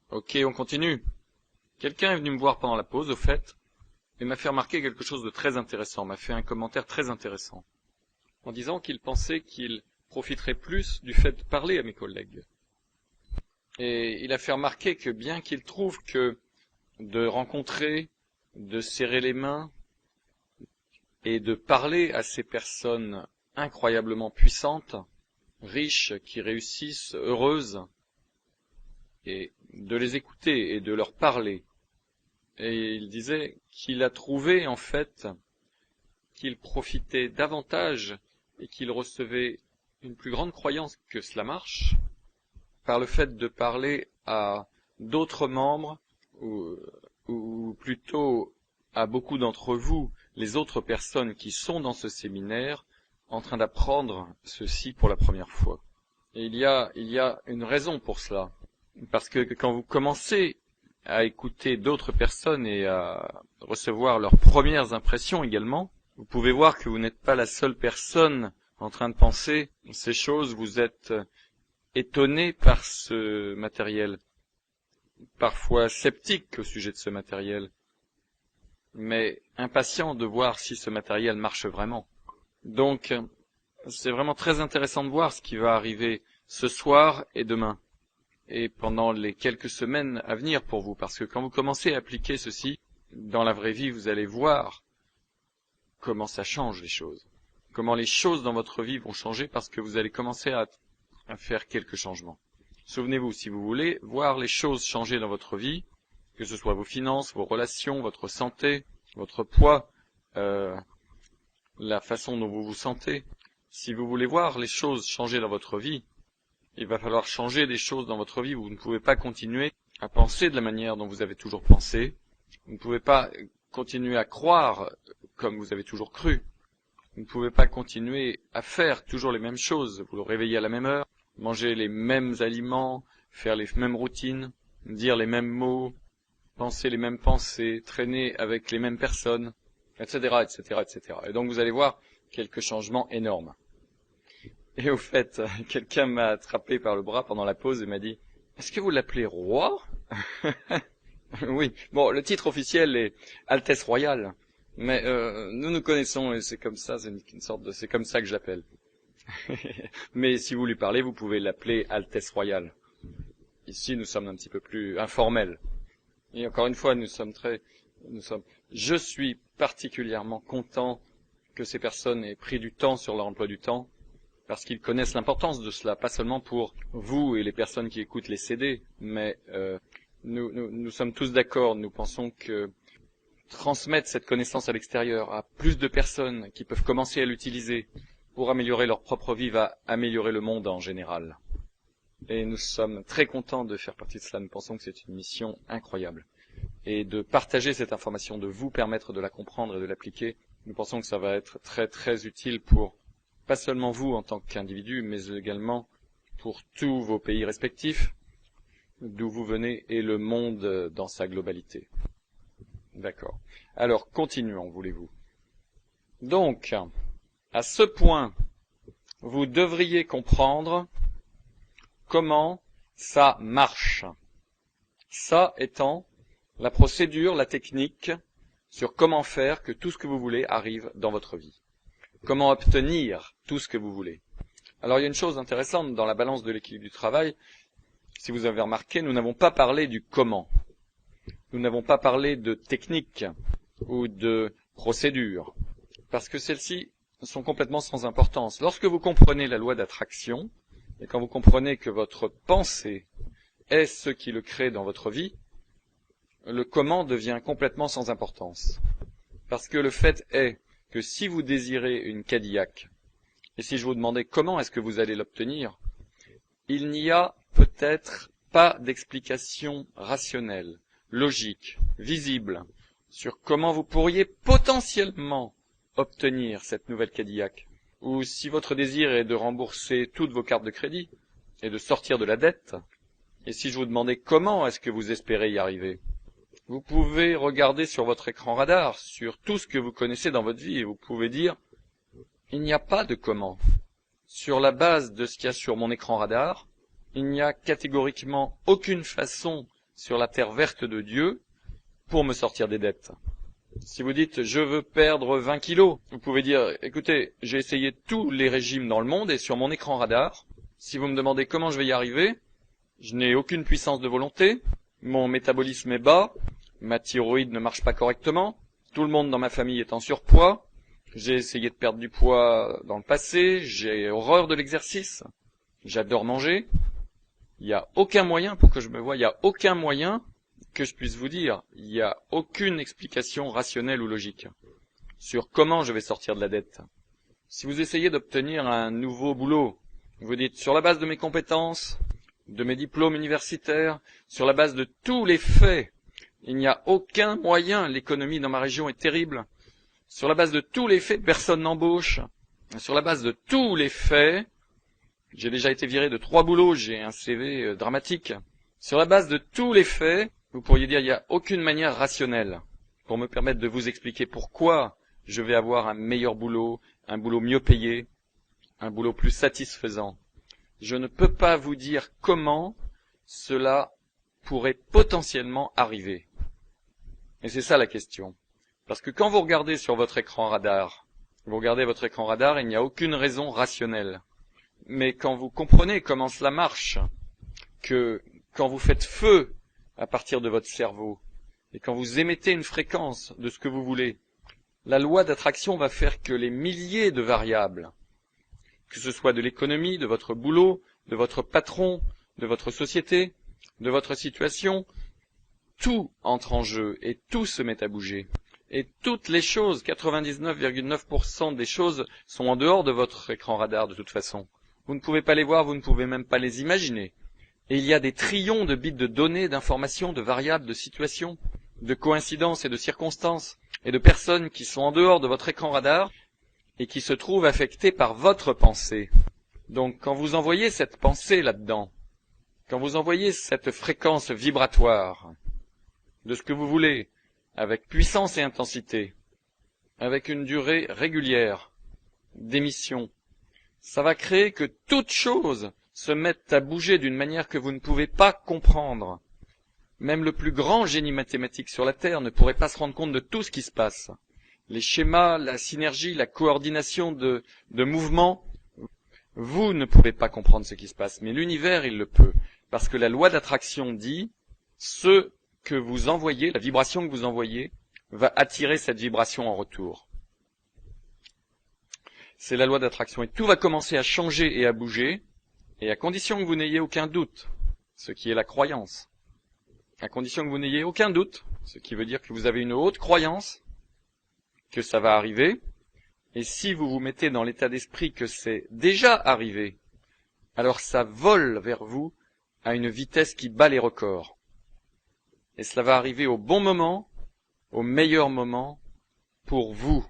Ok, on continue. Quelqu'un est venu me voir pendant la pause, au fait, et m'a fait remarquer quelque chose de très intéressant, m'a fait un commentaire très intéressant, en disant qu'il pensait qu'il profiterait plus du fait de parler à mes collègues. Et il a fait remarquer que bien qu'il trouve que de rencontrer, de serrer les mains et de parler à ces personnes incroyablement puissantes, riches, qui réussissent, heureuses, et de les écouter et de leur parler. Et il disait qu'il a trouvé en fait qu'il profitait davantage et qu'il recevait une plus grande croyance que cela marche par le fait de parler à d'autres membres ou plutôt à beaucoup d'entre vous, les autres personnes qui sont dans ce séminaire en train d'apprendre ceci pour la première fois. Et il y a une raison pour cela. Parce que quand vous commencez à écouter d'autres personnes et à recevoir leurs premières impressions également, vous pouvez voir que vous n'êtes pas la seule personne en train de penser ces choses. Vous êtes étonné par ce matériel, parfois sceptique au sujet de ce matériel, mais impatient de voir si ce matériel marche vraiment. Donc, c'est vraiment très intéressant de voir ce qui va arriver ce soir et demain, et pendant les quelques semaines à venir pour vous, parce que quand vous commencez à appliquer ceci dans la vraie vie, vous allez voir comment ça change les choses, comment les choses dans votre vie vont changer, parce que vous allez commencer à faire quelques changements. Souvenez-vous, si vous voulez voir les choses changer dans votre vie, que ce soit vos finances, vos relations, votre santé, votre poids, la façon dont vous vous sentez, si vous voulez voir les choses changer dans votre vie, il va falloir changer des choses dans votre vie. Vous ne pouvez pas continuer à penser de la manière dont vous avez toujours pensé. Vous ne pouvez pas continuer à croire comme vous avez toujours cru. Vous ne pouvez pas continuer à faire toujours les mêmes choses. Vous le réveillez à la même heure, manger les mêmes aliments, faire les mêmes routines, dire les mêmes mots, penser les mêmes pensées, traîner avec les mêmes personnes, etc., etc., etc. Et donc vous allez voir quelques changements énormes. Et au fait, quelqu'un m'a attrapé par le bras pendant la pause et m'a dit « Est-ce que vous l'appelez roi ?» Oui, bon, le titre officiel est Altesse Royale, mais nous nous connaissons et c'est comme ça, c'est comme ça que je l'appelle. Mais si vous lui parlez, vous pouvez l'appeler Altesse Royale. Ici, nous sommes un petit peu plus informels. Et encore une fois, je suis particulièrement content que ces personnes aient pris du temps sur leur emploi du temps, parce qu'ils connaissent l'importance de cela, pas seulement pour vous et les personnes qui écoutent les CD, mais nous sommes tous d'accord, nous pensons que transmettre cette connaissance à l'extérieur à plus de personnes qui peuvent commencer à l'utiliser pour améliorer leur propre vie va améliorer le monde en général. Et nous sommes très contents de faire partie de cela, nous pensons que c'est une mission incroyable. Et de partager cette information, de vous permettre de la comprendre et de l'appliquer, nous pensons que ça va être très très utile pour pas seulement vous en tant qu'individu, mais également pour tous vos pays respectifs, d'où vous venez, et le monde dans sa globalité. D'accord. Alors, continuons, voulez-vous. Donc, à ce point, vous devriez comprendre comment ça marche. Ça étant la procédure, la technique sur comment faire que tout ce que vous voulez arrive dans votre vie. Comment obtenir tout ce que vous voulez. Alors il y a une chose intéressante dans la balance de l'équilibre du travail. Si vous avez remarqué, nous n'avons pas parlé du comment. Nous n'avons pas parlé de technique ou de procédure, parce que celles-ci sont complètement sans importance. Lorsque vous comprenez la loi d'attraction, et quand vous comprenez que votre pensée est ce qui le crée dans votre vie, le comment devient complètement sans importance. Parce que le fait est que si vous désirez une Cadillac, et si je vous demandais comment est-ce que vous allez l'obtenir, il n'y a peut-être pas d'explication rationnelle, logique, visible, sur comment vous pourriez potentiellement obtenir cette nouvelle Cadillac. Ou si votre désir est de rembourser toutes vos cartes de crédit et de sortir de la dette, et si je vous demandais comment est-ce que vous espérez y arriver, vous pouvez regarder sur votre écran radar, sur tout ce que vous connaissez dans votre vie, et vous pouvez dire « Il n'y a pas de comment ». Sur la base de ce qu'il y a sur mon écran radar, il n'y a catégoriquement aucune façon sur la terre verte de Dieu pour me sortir des dettes. Si vous dites, je veux perdre 20 kilos, vous pouvez dire, écoutez, j'ai essayé tous les régimes dans le monde et sur mon écran radar, si vous me demandez comment je vais y arriver, je n'ai aucune puissance de volonté, mon métabolisme est bas, ma thyroïde ne marche pas correctement, tout le monde dans ma famille est en surpoids, j'ai essayé de perdre du poids dans le passé, j'ai horreur de l'exercice, j'adore manger, il n'y a aucun moyen pour que je me voie, il n'y a aucun moyen que je puisse vous dire, il n'y a aucune explication rationnelle ou logique sur comment je vais sortir de la dette. Si vous essayez d'obtenir un nouveau boulot, vous dites sur la base de mes compétences, de mes diplômes universitaires, sur la base de tous les faits, il n'y a aucun moyen, l'économie dans ma région est terrible. Sur la base de tous les faits, personne n'embauche. Sur la base de tous les faits, j'ai déjà été viré de 3 boulots, j'ai un CV dramatique. Sur la base de tous les faits, vous pourriez dire il n'y a aucune manière rationnelle pour me permettre de vous expliquer pourquoi je vais avoir un meilleur boulot, un boulot mieux payé, un boulot plus satisfaisant. Je ne peux pas vous dire comment cela pourrait potentiellement arriver. Et c'est ça la question. Parce que quand vous regardez sur votre écran radar, il n'y a aucune raison rationnelle. Mais quand vous comprenez comment cela marche, que quand vous faites feu à partir de votre cerveau, et quand vous émettez une fréquence de ce que vous voulez, la loi d'attraction va faire que les milliers de variables, que ce soit de l'économie, de votre boulot, de votre patron, de votre société, de votre situation, tout entre en jeu et tout se met à bouger. Et toutes les choses, 99,9% des choses sont en dehors de votre écran radar de toute façon. Vous ne pouvez pas les voir, vous ne pouvez même pas les imaginer. Et il y a des trillions de bits de données, d'informations, de variables, de situations, de coïncidences et de circonstances, et de personnes qui sont en dehors de votre écran radar et qui se trouvent affectées par votre pensée. Donc quand vous envoyez cette pensée là-dedans, quand vous envoyez cette fréquence vibratoire de ce que vous voulez, avec puissance et intensité, avec une durée régulière d'émission, ça va créer que toutes choses se mettent à bouger d'une manière que vous ne pouvez pas comprendre. Même le plus grand génie mathématique sur la Terre ne pourrait pas se rendre compte de tout ce qui se passe. Les schémas, la synergie, la coordination de mouvements, vous ne pouvez pas comprendre ce qui se passe, mais l'univers, il le peut. Parce que la loi d'attraction dit, ce que vous envoyez, la vibration que vous envoyez, va attirer cette vibration en retour. C'est la loi d'attraction. Et tout va commencer à changer et à bouger, et à condition que vous n'ayez aucun doute, ce qui est la croyance. À condition que vous n'ayez aucun doute, ce qui veut dire que vous avez une haute croyance, que ça va arriver, et si vous vous mettez dans l'état d'esprit que c'est déjà arrivé, alors ça vole vers vous à une vitesse qui bat les records. Et cela va arriver au bon moment, au meilleur moment, pour vous.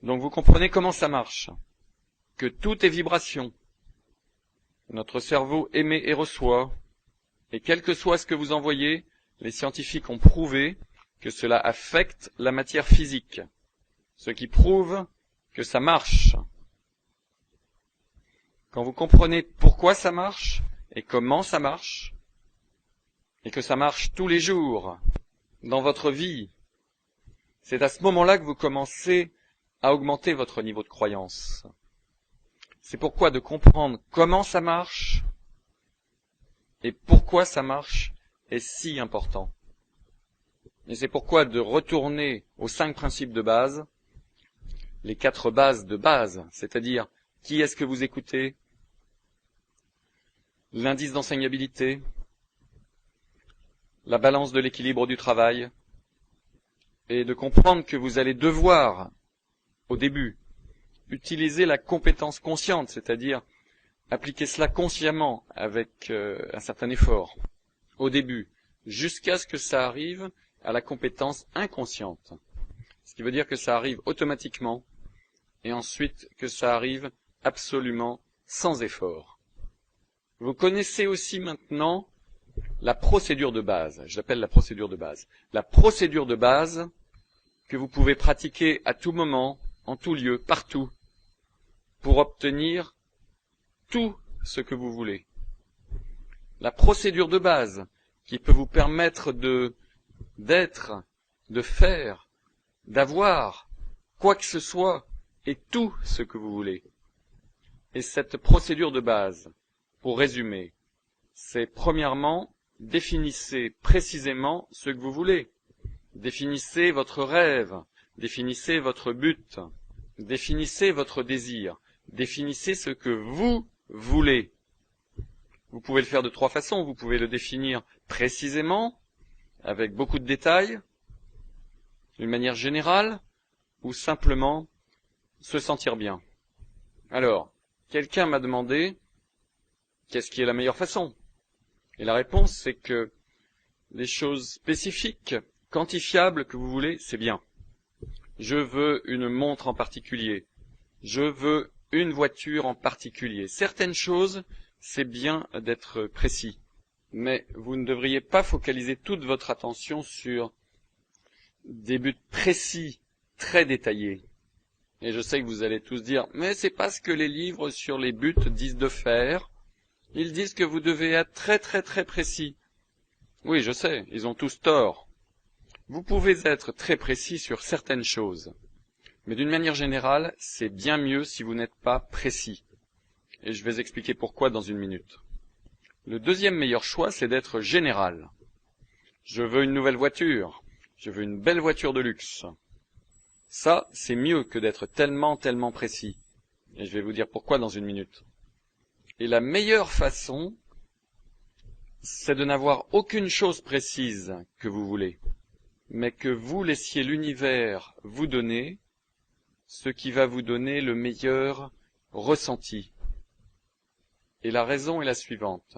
Donc vous comprenez comment ça marche, que tout est vibration. Notre cerveau émet et reçoit, et quel que soit ce que vous envoyez, les scientifiques ont prouvé que cela affecte la matière physique, ce qui prouve que ça marche. Quand vous comprenez pourquoi ça marche et comment ça marche, et que ça marche tous les jours dans votre vie, c'est à ce moment-là que vous commencez à augmenter votre niveau de croyance. C'est pourquoi de comprendre comment ça marche et pourquoi ça marche est si important. Et c'est pourquoi de retourner aux 5 principes de base, les 4 bases de base, c'est-à-dire qui est-ce que vous écoutez, l'indice d'enseignabilité, la balance de l'équilibre du travail, et de comprendre que vous allez devoir, au début, utiliser la compétence consciente, c'est-à-dire appliquer cela consciemment avec un certain effort, au début, jusqu'à ce que ça arrive à la compétence inconsciente. Ce qui veut dire que ça arrive automatiquement, et ensuite que ça arrive absolument sans effort. Vous connaissez aussi maintenant la procédure de base, je l'appelle la procédure de base. La procédure de base que vous pouvez pratiquer à tout moment, en tout lieu, partout, pour obtenir tout ce que vous voulez. la procédure de base qui peut vous permettre d'être, de faire, d'avoir quoi que ce soit et tout ce que vous voulez. Et cette procédure de base, pour résumer, c'est premièrement, définissez précisément ce que vous voulez. Définissez votre rêve, définissez votre but, définissez votre désir, définissez ce que vous voulez. Vous pouvez le faire de 3 façons. Vous pouvez le définir précisément, avec beaucoup de détails, d'une manière générale, ou simplement se sentir bien. Alors, quelqu'un m'a demandé qu'est-ce qui est la meilleure façon. Et la réponse, c'est que les choses spécifiques, quantifiables que vous voulez, c'est bien. Je veux une montre en particulier. Je veux une voiture en particulier. Certaines choses, c'est bien d'être précis. Mais vous ne devriez pas focaliser toute votre attention sur des buts précis, très détaillés. Et je sais que vous allez tous dire, mais c'est pas ce que les livres sur les buts disent de faire. Ils disent que vous devez être très très très précis. Oui, je sais, ils ont tous tort. Vous pouvez être très précis sur certaines choses. Mais d'une manière générale, c'est bien mieux si vous n'êtes pas précis. Et je vais expliquer pourquoi dans une minute. Le deuxième meilleur choix, c'est d'être général. Je veux une nouvelle voiture. Je veux une belle voiture de luxe. Ça, c'est mieux que d'être tellement précis. Et je vais vous dire pourquoi dans une minute. Et la meilleure façon, c'est de n'avoir aucune chose précise que vous voulez, mais que vous laissiez l'univers vous donner ce qui va vous donner le meilleur ressenti. Et la raison est la suivante.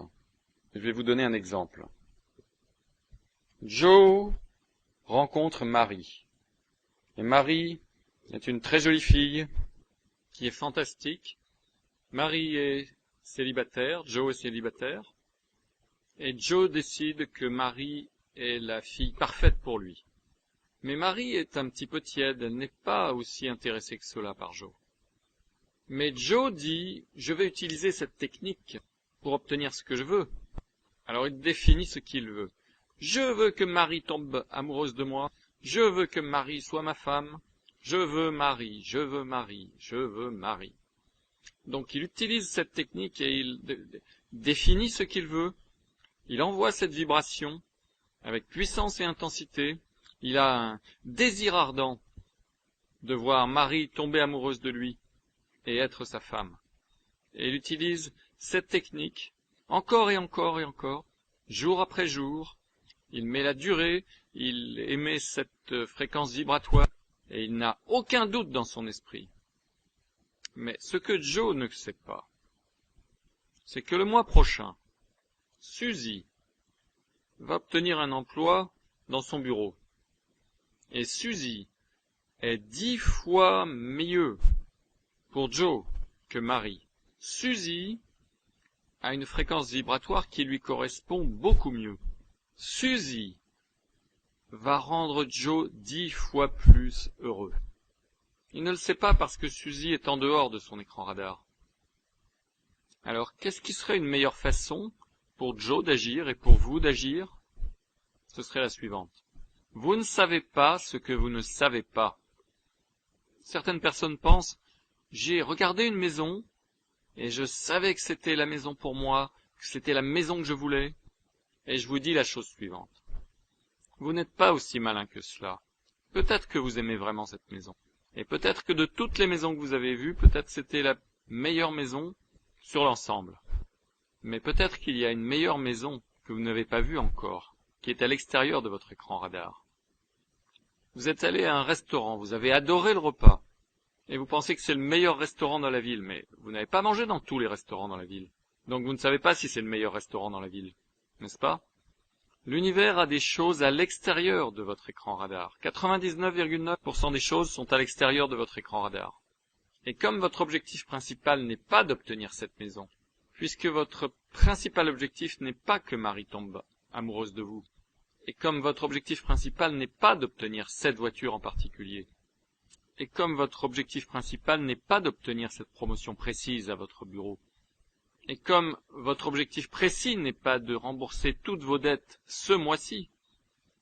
Je vais vous donner un exemple. Joe rencontre Marie. Et Marie est une très jolie fille qui est fantastique. Marie est célibataire, Joe est célibataire. Et Joe décide que Marie est la fille parfaite pour lui. Mais Marie est un petit peu tiède, elle n'est pas aussi intéressée que cela par Joe. Mais Joe dit, je vais utiliser cette technique pour obtenir ce que je veux. Alors il définit ce qu'il veut. Je veux que Marie tombe amoureuse de moi, je veux que Marie soit ma femme, je veux Marie, je veux Marie, je veux Marie. Donc il utilise cette technique et il définit ce qu'il veut. Il envoie cette vibration avec puissance et intensité. Il a un désir ardent de voir Marie tomber amoureuse de lui et être sa femme. Et il utilise cette technique encore et encore et encore, jour après jour. Il met la durée, il émet cette fréquence vibratoire et il n'a aucun doute dans son esprit. Mais ce que Joe ne sait pas, c'est que le mois prochain, Suzy va obtenir un emploi dans son bureau. Et Suzy est 10 fois mieux pour Joe que Marie. Suzy a une fréquence vibratoire qui lui correspond beaucoup mieux. Suzy va rendre Joe 10 fois plus heureux. Il ne le sait pas parce que Suzy est en dehors de son écran radar. Alors, qu'est-ce qui serait une meilleure façon pour Joe d'agir et pour vous d'agir? Ce serait la suivante. Vous ne savez pas ce que vous ne savez pas. Certaines personnes pensent, j'ai regardé une maison et je savais que c'était la maison pour moi, que c'était la maison que je voulais. Et je vous dis la chose suivante. Vous n'êtes pas aussi malin que cela. Peut-être que vous aimez vraiment cette maison. Et peut-être que de toutes les maisons que vous avez vues, peut-être c'était la meilleure maison sur l'ensemble. Mais peut-être qu'il y a une meilleure maison que vous n'avez pas vue encore, qui est à l'extérieur de votre écran radar. Vous êtes allé à un restaurant, vous avez adoré le repas, et vous pensez que c'est le meilleur restaurant dans la ville, mais vous n'avez pas mangé dans tous les restaurants dans la ville. Donc vous ne savez pas si c'est le meilleur restaurant dans la ville, n'est-ce pas? L'univers a des choses à l'extérieur de votre écran radar. 99,9% des choses sont à l'extérieur de votre écran radar. Et comme votre objectif principal n'est pas d'obtenir cette maison, puisque votre principal objectif n'est pas que Marie tombe amoureuse de vous, et comme votre objectif principal n'est pas d'obtenir cette voiture en particulier, et comme votre objectif principal n'est pas d'obtenir cette promotion précise à votre bureau, Et comme votre objectif précis n'est pas de rembourser toutes vos dettes ce mois-ci,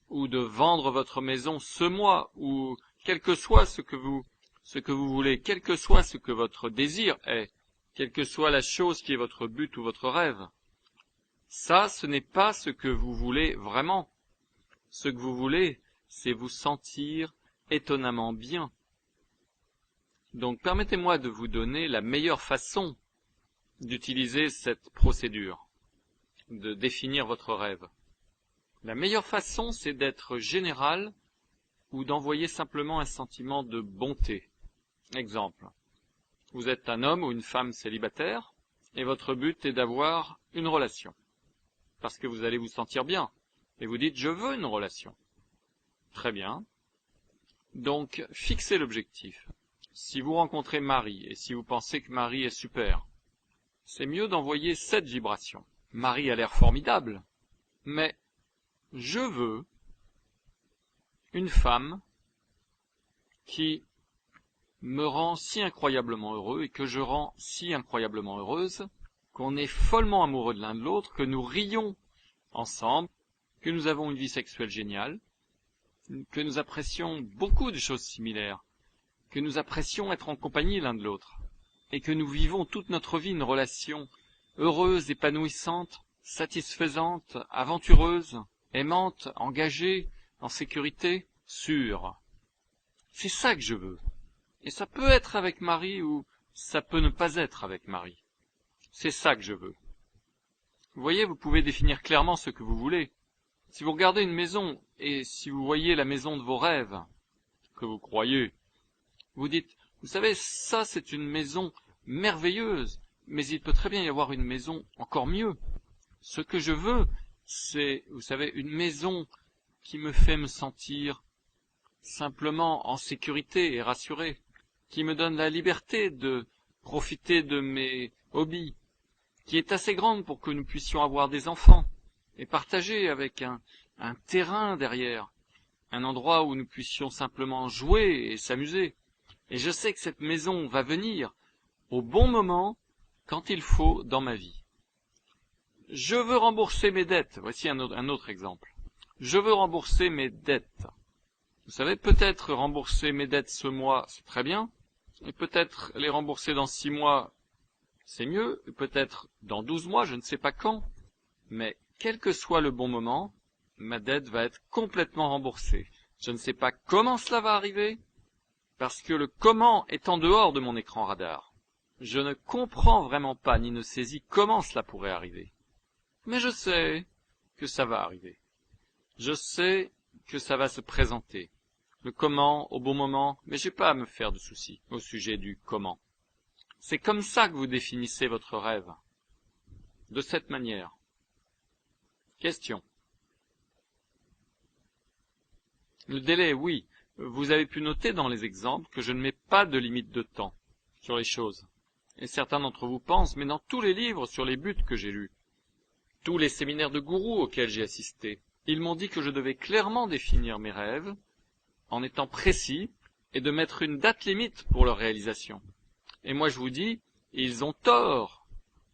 ou de vendre votre maison ce mois, ou quel que soit ce que vous voulez, quel que soit ce que votre désir est, quelle que soit la chose qui est votre but ou votre rêve, ça, ce n'est pas ce que vous voulez vraiment. Ce que vous voulez, c'est vous sentir étonnamment bien. Donc, permettez-moi de vous donner la meilleure façon d'utiliser cette procédure, de définir votre rêve. La meilleure façon, c'est d'être général ou d'envoyer simplement un sentiment de bonté. Exemple, vous êtes un homme ou une femme célibataire et votre but est d'avoir une relation. Parce que vous allez vous sentir bien. Et vous dites, je veux une relation. Très bien. Donc, fixez l'objectif. Si vous rencontrez Marie et si vous pensez que Marie est super, c'est mieux d'envoyer cette vibration. Marie a l'air formidable, mais je veux une femme qui me rend si incroyablement heureux et que je rends si incroyablement heureuse qu'on est follement amoureux de l'un de l'autre, que nous rions ensemble, que nous avons une vie sexuelle géniale, que nous apprécions beaucoup de choses similaires, que nous apprécions être en compagnie l'un de l'autre, et que nous vivons toute notre vie une relation heureuse, épanouissante, satisfaisante, aventureuse, aimante, engagée, en sécurité, sûre. C'est ça que je veux. Et ça peut être avec Marie ou ça peut ne pas être avec Marie. C'est ça que je veux. Vous voyez, vous pouvez définir clairement ce que vous voulez. Si vous regardez une maison et si vous voyez la maison de vos rêves, que vous croyez, vous dites, vous savez, ça c'est une maison merveilleuse, mais il peut très bien y avoir une maison encore mieux. Ce que je veux, c'est, vous savez, une maison qui me fait me sentir simplement en sécurité et rassuré, qui me donne la liberté de profiter de mes hobbies, qui est assez grande pour que nous puissions avoir des enfants et partager avec un terrain derrière, un endroit où nous puissions simplement jouer et s'amuser. Et je sais que cette maison va venir au bon moment, quand il faut, dans ma vie. Je veux rembourser mes dettes. Voici un autre exemple. Je veux rembourser mes dettes. Vous savez, peut-être rembourser mes dettes ce mois, c'est très bien, et peut-être les rembourser dans 6 mois, c'est mieux, et peut-être dans 12 mois, je ne sais pas quand, mais quel que soit le bon moment, ma dette va être complètement remboursée. Je ne sais pas comment cela va arriver, parce que le comment est en dehors de mon écran radar. Je ne comprends vraiment pas ni ne saisis comment cela pourrait arriver. Mais je sais que ça va arriver. Je sais que ça va se présenter. Le comment au bon moment, mais j'ai pas à me faire de soucis au sujet du comment. C'est comme ça que vous définissez votre rêve. De cette manière. Question. Le délai, oui. Vous avez pu noter dans les exemples que je ne mets pas de limite de temps sur les choses. Et certains d'entre vous pensent, mais dans tous les livres sur les buts que j'ai lus, tous les séminaires de gourous auxquels j'ai assisté, ils m'ont dit que je devais clairement définir mes rêves, en étant précis, et de mettre une date limite pour leur réalisation. Et moi je vous dis, ils ont tort.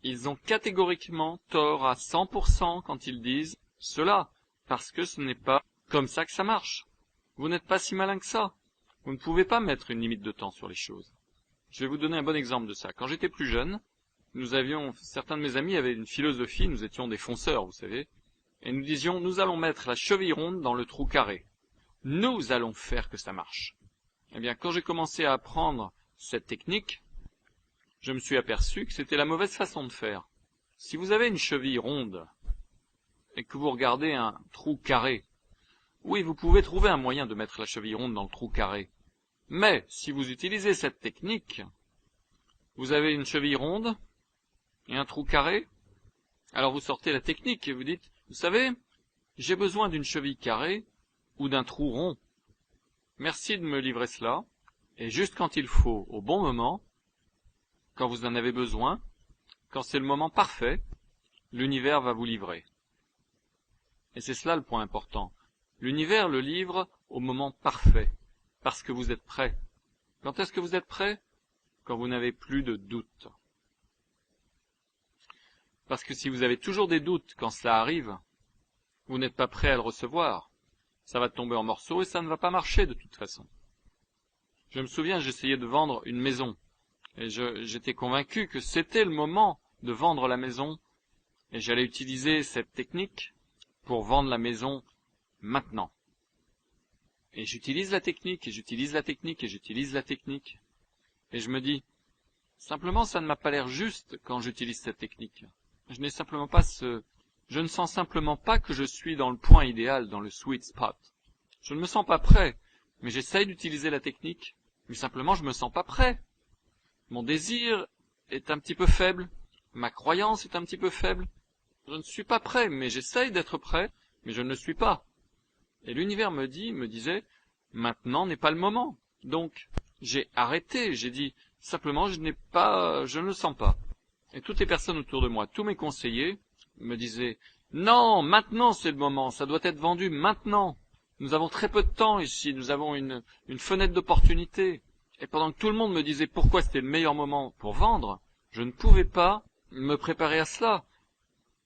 Ils ont catégoriquement tort à 100% quand ils disent cela, parce que ce n'est pas comme ça que ça marche. Vous n'êtes pas si malin que ça. Vous ne pouvez pas mettre une limite de temps sur les choses. Je vais vous donner un bon exemple de ça. Quand j'étais plus jeune, certains de mes amis avaient une philosophie, nous étions des fonceurs, vous savez, et nous disions, nous allons mettre la cheville ronde dans le trou carré. Nous allons faire que ça marche. Eh bien, quand j'ai commencé à apprendre cette technique, je me suis aperçu que c'était la mauvaise façon de faire. Si vous avez une cheville ronde et que vous regardez un trou carré, oui, vous pouvez trouver un moyen de mettre la cheville ronde dans le trou carré. Mais, si vous utilisez cette technique, vous avez une cheville ronde et un trou carré, alors vous sortez la technique et vous dites, vous savez, j'ai besoin d'une cheville carrée ou d'un trou rond. Merci de me livrer cela, et juste quand il faut, au bon moment, quand vous en avez besoin, quand c'est le moment parfait, l'univers va vous livrer. Et c'est cela le point important. L'univers le livre au moment parfait, parce que vous êtes prêt. Quand est-ce que vous êtes prêt? Quand vous n'avez plus de doute. Parce que si vous avez toujours des doutes quand cela arrive, vous n'êtes pas prêt à le recevoir. Ça va tomber en morceaux et ça ne va pas marcher de toute façon. Je me souviens, j'essayais de vendre une maison. Et j'étais convaincu que c'était le moment de vendre la maison. Et j'allais utiliser cette technique pour vendre la maison maintenant. Et j'utilise la technique, et j'utilise la technique, et j'utilise la technique. Et je me dis, simplement ça ne m'a pas l'air juste quand j'utilise cette technique. Je ne sens simplement pas que je suis dans le point idéal, dans le sweet spot. Je ne me sens pas prêt, mais j'essaye d'utiliser la technique, mais simplement je me sens pas prêt. Mon désir est un petit peu faible, ma croyance est un petit peu faible. Je ne suis pas prêt, mais j'essaye d'être prêt, mais je ne le suis pas. Et l'univers me disait, maintenant n'est pas le moment. Donc, j'ai arrêté, j'ai dit, simplement je ne le sens pas. Et toutes les personnes autour de moi, tous mes conseillers, me disaient, non, maintenant c'est le moment, ça doit être vendu maintenant. Nous avons très peu de temps ici, nous avons une fenêtre d'opportunité. Et pendant que tout le monde me disait pourquoi c'était le meilleur moment pour vendre, je ne pouvais pas me préparer à cela.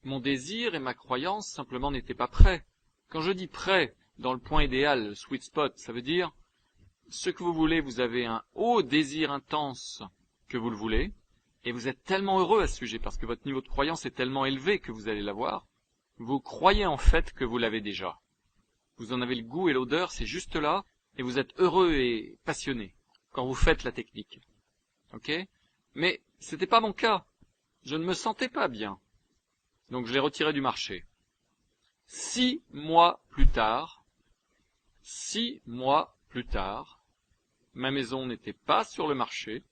Mon désir et ma croyance simplement n'étaient pas prêts. Quand je dis prêt, dans le point idéal, le sweet spot, ça veut dire ce que vous voulez, vous avez un haut désir intense que vous le voulez, et vous êtes tellement heureux à ce sujet parce que votre niveau de croyance est tellement élevé que vous allez l'avoir, vous croyez en fait que vous l'avez déjà. Vous en avez le goût et l'odeur, c'est juste là, et vous êtes heureux et passionné quand vous faites la technique. Ok? Mais c'était pas mon cas. Je ne me sentais pas bien. Donc je l'ai retiré du marché. 6 mois plus tard, ma maison n'était pas sur le marché.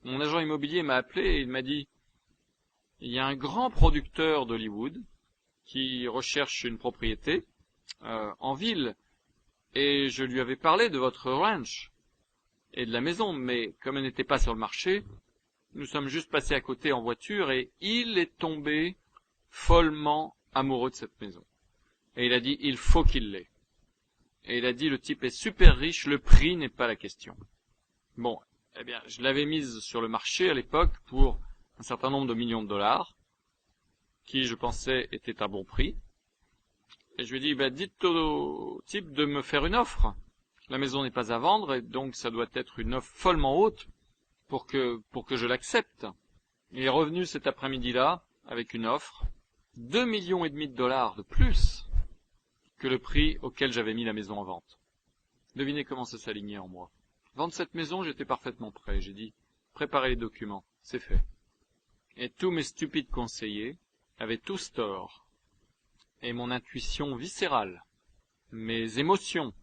Mon agent immobilier m'a appelé et il m'a dit, il y a un grand producteur d'Hollywood qui recherche une propriété en ville, et je lui avais parlé de votre ranch et de la maison, mais comme elle n'était pas sur le marché, nous sommes juste passés à côté en voiture et il est tombé follement amoureux de cette maison. Et il a dit, il faut qu'il l'ait. Et il a dit, le type est super riche, le prix n'est pas la question. Bon, eh bien, je l'avais mise sur le marché à l'époque pour un certain nombre de millions de dollars, qui, je pensais, était à bon prix. Et je lui ai dit, dites au type de me faire une offre. La maison n'est pas à vendre, et donc ça doit être une offre follement haute pour que je l'accepte. Il est revenu cet après-midi-là avec une offre, 2,5 millions de dollars de plus que le prix auquel j'avais mis la maison en vente. Devinez comment ça s'alignait en moi. Vendre cette maison, j'étais parfaitement prêt. J'ai dit, préparez les documents, c'est fait. Et tous mes stupides conseillers avaient tous tort. Et mon intuition viscérale, mes émotions,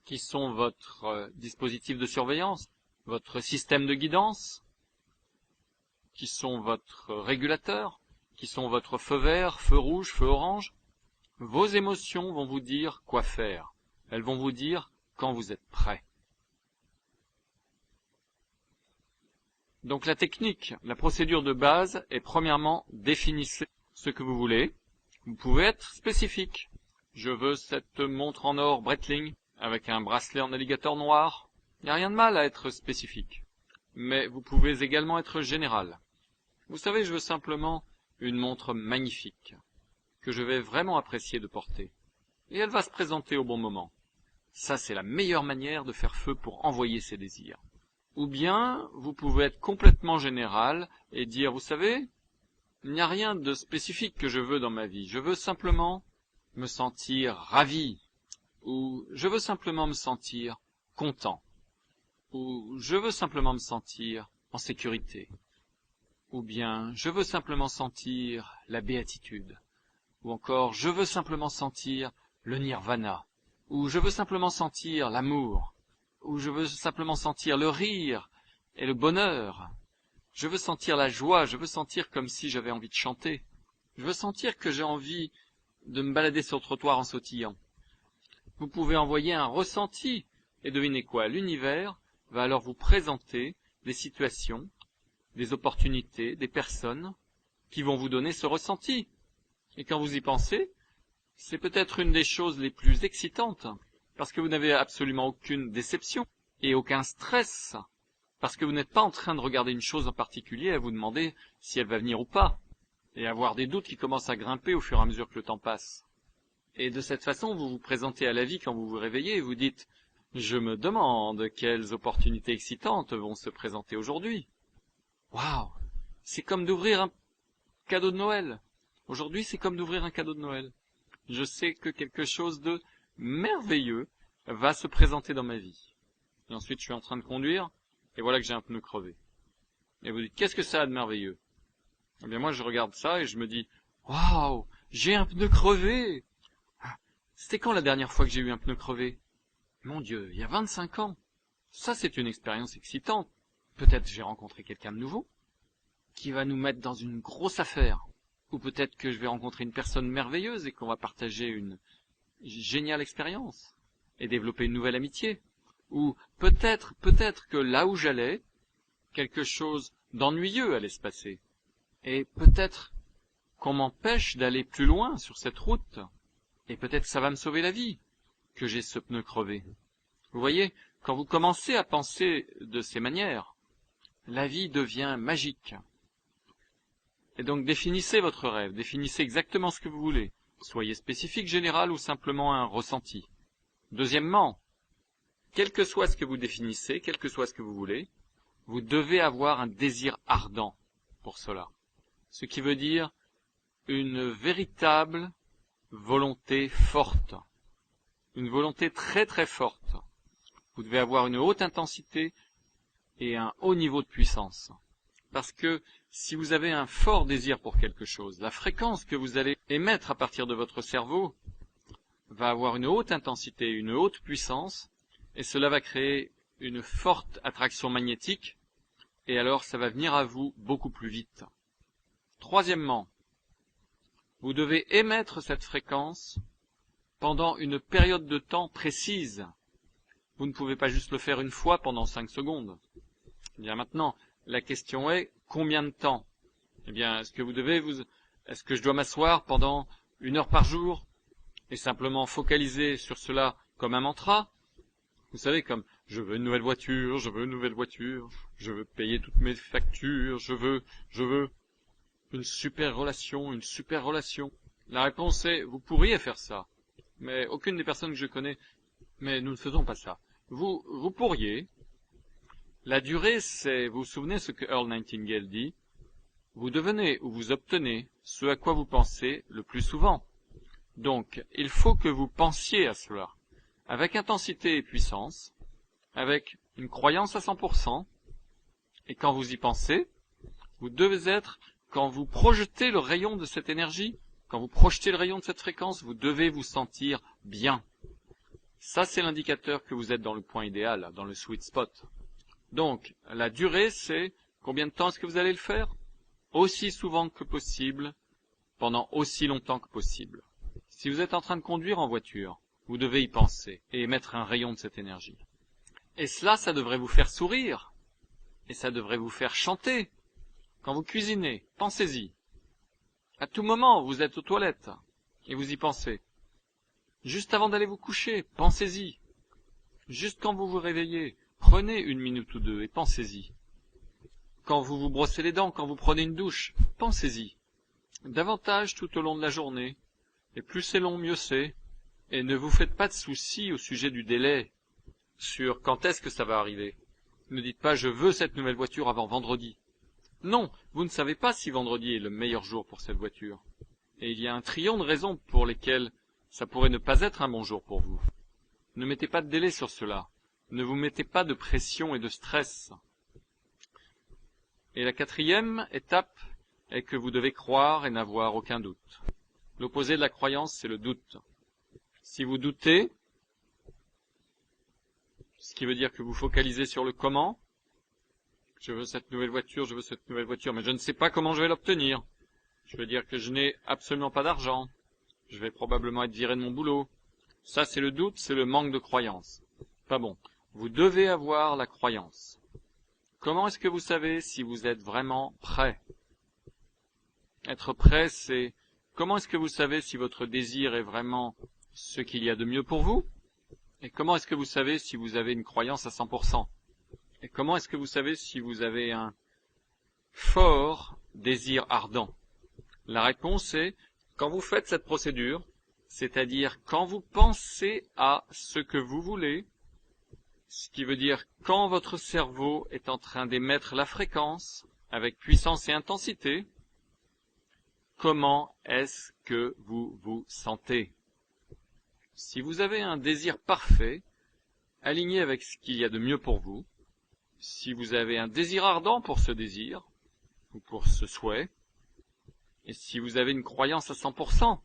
qui sont votre dispositif de surveillance, votre système de guidance, qui sont votre régulateur, qui sont votre feu vert, feu rouge, feu orange, vos émotions vont vous dire quoi faire. Elles vont vous dire quand vous êtes prêt. Donc la technique, la procédure de base est premièrement définissez ce que vous voulez. Vous pouvez être spécifique. Je veux cette montre en or Breitling avec un bracelet en alligator noir. Il n'y a rien de mal à être spécifique. Mais vous pouvez également être général. Vous savez, je veux simplement une montre magnifique, que je vais vraiment apprécier de porter. Et elle va se présenter au bon moment. Ça, c'est la meilleure manière de faire feu pour envoyer ses désirs. Ou bien, vous pouvez être complètement général et dire, vous savez, il n'y a rien de spécifique que je veux dans ma vie. Je veux simplement me sentir ravi. Ou je veux simplement me sentir content. Ou je veux simplement me sentir en sécurité. Ou bien, je veux simplement sentir la béatitude. Ou encore, je veux simplement sentir le nirvana. Ou je veux simplement sentir l'amour. Ou je veux simplement sentir le rire et le bonheur. Je veux sentir la joie, je veux sentir comme si j'avais envie de chanter. Je veux sentir que j'ai envie de me balader sur le trottoir en sautillant. Vous pouvez envoyer un ressenti, et devinez quoi, l'univers va alors vous présenter des situations, des opportunités, des personnes qui vont vous donner ce ressenti. Et quand vous y pensez, c'est peut-être une des choses les plus excitantes, parce que vous n'avez absolument aucune déception et aucun stress. Parce que vous n'êtes pas en train de regarder une chose en particulier et à vous demander si elle va venir ou pas, et avoir des doutes qui commencent à grimper au fur et à mesure que le temps passe. Et de cette façon, vous vous présentez à la vie quand vous vous réveillez et vous dites « Je me demande quelles opportunités excitantes vont se présenter aujourd'hui. » Waouh! C'est comme d'ouvrir un cadeau de Noël. Aujourd'hui, c'est comme d'ouvrir un cadeau de Noël. Je sais que quelque chose de merveilleux va se présenter dans ma vie. Et ensuite, je suis en train de conduire, et voilà que j'ai un pneu crevé. Et vous dites, qu'est-ce que ça a de merveilleux? Eh bien, moi, je regarde ça et je me dis, waouh, j'ai un pneu crevé! C'était quand la dernière fois que j'ai eu un pneu crevé? Mon Dieu, il y a 25 ans. Ça, c'est une expérience excitante. Peut-être j'ai rencontré quelqu'un de nouveau qui va nous mettre dans une grosse affaire. Ou peut-être que je vais rencontrer une personne merveilleuse et qu'on va partager une géniale expérience et développer une nouvelle amitié. Ou peut-être que là où j'allais, quelque chose d'ennuyeux allait se passer. Et peut-être qu'on m'empêche d'aller plus loin sur cette route. Et peut-être que ça va me sauver la vie, que j'ai ce pneu crevé. Vous voyez, quand vous commencez à penser de ces manières, la vie devient magique. Et donc définissez votre rêve, définissez exactement ce que vous voulez. Soyez spécifique, général ou simplement un ressenti. Deuxièmement, quel que soit ce que vous définissez, quel que soit ce que vous voulez, vous devez avoir un désir ardent pour cela. Ce qui veut dire une véritable volonté forte. Une volonté très très forte. Vous devez avoir une haute intensité et un haut niveau de puissance. Parce que si vous avez un fort désir pour quelque chose, la fréquence que vous allez émettre à partir de votre cerveau va avoir une haute intensité, une haute puissance, et cela va créer une forte attraction magnétique, et alors ça va venir à vous beaucoup plus vite. Troisièmement, vous devez émettre cette fréquence pendant une période de temps précise. Vous ne pouvez pas juste le faire une fois pendant 5 secondes. Eh bien maintenant, la question est, combien de temps? Eh bien, est-ce que je dois m'asseoir pendant 1 heure par jour et simplement focaliser sur cela comme un mantra? Vous savez, comme je veux une nouvelle voiture, je veux une nouvelle voiture, je veux payer toutes mes factures, je veux une super relation, une super relation. La réponse est, vous pourriez faire ça, mais aucune des personnes que je connais, mais nous ne faisons pas ça. Vous pourriez. La durée, c'est, vous vous souvenez ce que Earl Nightingale dit, vous devenez ou vous obtenez ce à quoi vous pensez le plus souvent. Donc, il faut que vous pensiez à cela, avec intensité et puissance, avec une croyance à 100%, et quand vous y pensez, vous devez être, quand vous projetez le rayon de cette énergie, quand vous projetez le rayon de cette fréquence, vous devez vous sentir bien. Ça, c'est l'indicateur que vous êtes dans le point idéal, dans le sweet spot. Donc, la durée, c'est combien de temps est-ce que vous allez le faire? Aussi souvent que possible, pendant aussi longtemps que possible. Si vous êtes en train de conduire en voiture, vous devez y penser et émettre un rayon de cette énergie. Et cela, ça devrait vous faire sourire. Et ça devrait vous faire chanter. Quand vous cuisinez, pensez-y. À tout moment, vous êtes aux toilettes et vous y pensez. Juste avant d'aller vous coucher, pensez-y. Juste quand vous vous réveillez, prenez 1 minute ou 2 et pensez-y. Quand vous vous brossez les dents, quand vous prenez une douche, pensez-y. Davantage tout au long de la journée. Et plus c'est long, mieux c'est. Et ne vous faites pas de soucis au sujet du délai, sur quand est-ce que ça va arriver. Ne dites pas « je veux cette nouvelle voiture avant vendredi ». Non, vous ne savez pas si vendredi est le meilleur jour pour cette voiture. Et il y a un trillion de raisons pour lesquelles ça pourrait ne pas être un bon jour pour vous. Ne mettez pas de délai sur cela. Ne vous mettez pas de pression et de stress. Et la 4e étape est que vous devez croire et n'avoir aucun doute. L'opposé de la croyance, c'est le doute. Si vous doutez, ce qui veut dire que vous focalisez sur le comment, je veux cette nouvelle voiture, mais je ne sais pas comment je vais l'obtenir. Je veux dire que je n'ai absolument pas d'argent. Je vais probablement être viré de mon boulot. Ça, c'est le doute, c'est le manque de croyance. Pas bon. Vous devez avoir la croyance. Comment est-ce que vous savez si vous êtes vraiment prêt? Être prêt, c'est... Comment est-ce que vous savez si votre désir est vraiment ce qu'il y a de mieux pour vous? Et comment est-ce que vous savez si vous avez une croyance à 100%? Et comment est-ce que vous savez si vous avez un fort désir ardent? La réponse est quand vous faites cette procédure, c'est-à-dire quand vous pensez à ce que vous voulez, ce qui veut dire quand votre cerveau est en train d'émettre la fréquence avec puissance et intensité, comment est-ce que vous vous sentez? Si vous avez un désir parfait, aligné avec ce qu'il y a de mieux pour vous, si vous avez un désir ardent pour ce désir, ou pour ce souhait, et si vous avez une croyance à 100%,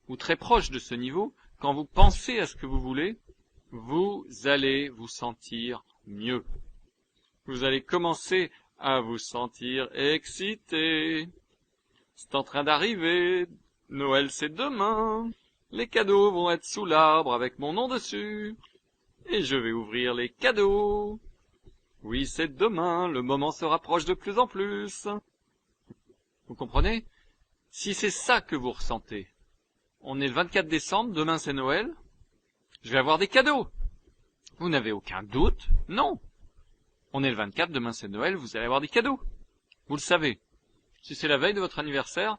ou très proche de ce niveau, quand vous pensez à ce que vous voulez, vous allez vous sentir mieux. Vous allez commencer à vous sentir excité. C'est en train d'arriver. Noël, c'est demain. Les cadeaux vont être sous l'arbre avec mon nom dessus. Et je vais ouvrir les cadeaux. Oui, c'est demain. Le moment se rapproche de plus en plus. Vous comprenez? Si c'est ça que vous ressentez, on est le 24 décembre, demain c'est Noël, je vais avoir des cadeaux. Vous n'avez aucun doute? Non. On est le 24, demain c'est Noël, vous allez avoir des cadeaux. Vous le savez. Si c'est la veille de votre anniversaire,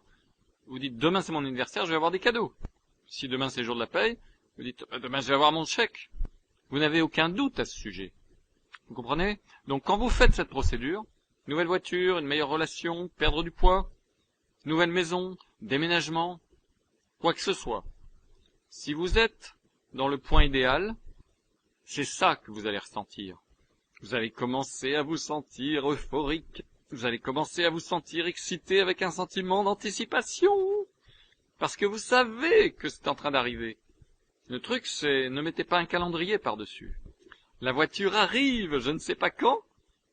vous dites demain c'est mon anniversaire, je vais avoir des cadeaux. Si demain c'est le jour de la paye, vous dites demain je vais avoir mon chèque. Vous n'avez aucun doute à ce sujet. Vous comprenez? Donc quand vous faites cette procédure, nouvelle voiture, une meilleure relation, perdre du poids, nouvelle maison, déménagement, quoi que ce soit. Si vous êtes dans le point idéal, c'est ça que vous allez ressentir. Vous allez commencer à vous sentir euphorique. Vous allez commencer à vous sentir excité avec un sentiment d'anticipation. Parce que vous savez que c'est en train d'arriver. Le truc, c'est ne mettez pas un calendrier par-dessus. La voiture arrive, je ne sais pas quand,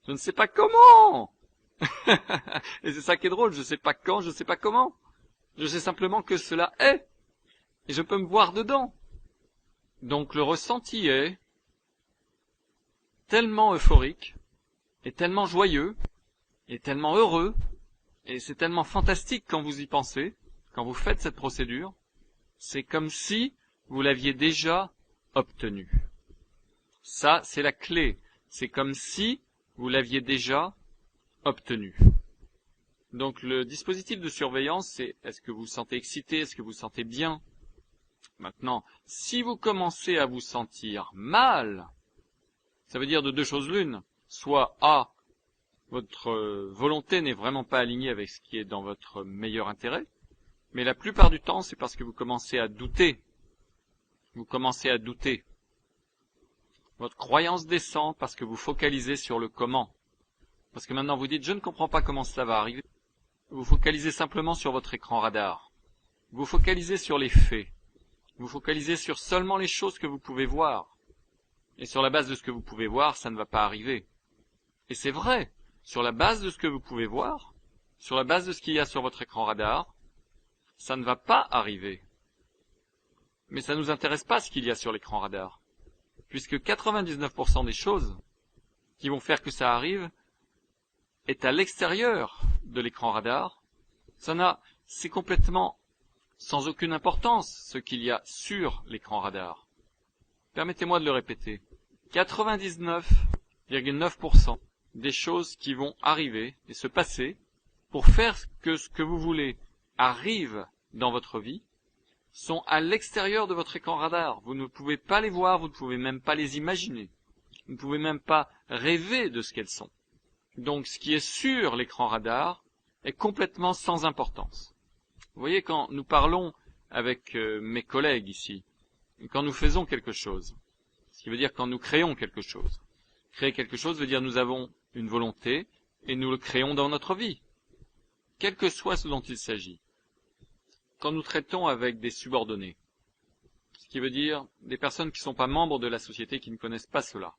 je ne sais pas comment. Et c'est ça qui est drôle, je ne sais pas quand, je ne sais pas comment. Je sais simplement que cela est. Et je peux me voir dedans. Donc le ressenti est tellement euphorique, et tellement joyeux, et tellement heureux, et c'est tellement fantastique quand vous y pensez, quand vous faites cette procédure, c'est comme si vous l'aviez déjà obtenu. Ça, c'est la clé. C'est comme si vous l'aviez déjà obtenu. Donc le dispositif de surveillance, c'est est-ce que vous vous sentez excité, est-ce que vous vous sentez bien? Maintenant, si vous commencez à vous sentir mal, ça veut dire de deux choses l'une. Soit A, votre volonté n'est vraiment pas alignée avec ce qui est dans votre meilleur intérêt, mais la plupart du temps, c'est parce que vous commencez à douter. Vous commencez à douter. Votre croyance descend parce que vous focalisez sur le comment. Parce que maintenant vous dites, je ne comprends pas comment cela va arriver. Vous focalisez simplement sur votre écran radar. Vous focalisez sur les faits. Vous focalisez sur seulement les choses que vous pouvez voir. Et sur la base de ce que vous pouvez voir, ça ne va pas arriver. Et c'est vrai, sur la base de ce que vous pouvez voir, sur la base de ce qu'il y a sur votre écran radar, ça ne va pas arriver. Mais ça ne nous intéresse pas ce qu'il y a sur l'écran radar. Puisque 99% des choses qui vont faire que ça arrive est à l'extérieur de l'écran radar. C'est complètement sans aucune importance ce qu'il y a sur l'écran radar. Permettez-moi de le répéter. 99,9% des choses qui vont arriver et se passer pour faire que ce que vous voulez arrive dans votre vie sont à l'extérieur de votre écran radar. Vous ne pouvez pas les voir, vous ne pouvez même pas les imaginer. Vous ne pouvez même pas rêver de ce qu'elles sont. Donc ce qui est sur l'écran radar est complètement sans importance. Vous voyez, quand nous parlons avec mes collègues ici, quand nous faisons quelque chose, ce qui veut dire quand nous créons quelque chose. Créer quelque chose veut dire nous avons une volonté et nous le créons dans notre vie, quel que soit ce dont il s'agit. Quand nous traitons avec des subordonnés, ce qui veut dire des personnes qui ne sont pas membres de la société, qui ne connaissent pas cela.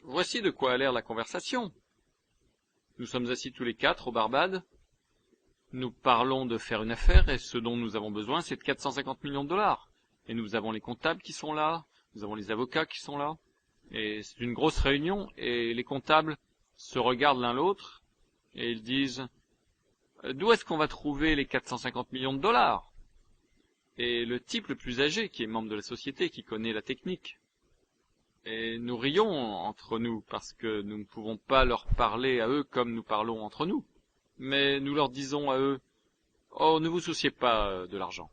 Voici de quoi a l'air la conversation. Nous sommes assis tous les quatre au Barbade, nous parlons de faire une affaire et ce dont nous avons besoin c'est de 450 millions de dollars. Et nous avons les comptables qui sont là, nous avons les avocats qui sont là, et c'est une grosse réunion et les comptables se regardent l'un l'autre et ils disent d'où est-ce qu'on va trouver les 450 millions de dollars? Et le type le plus âgé, qui est membre de la société, qui connaît la technique, Et nous rions entre nous parce que nous ne pouvons pas leur parler à eux comme nous parlons entre nous. Mais nous leur disons à eux, oh, ne vous souciez pas de l'argent.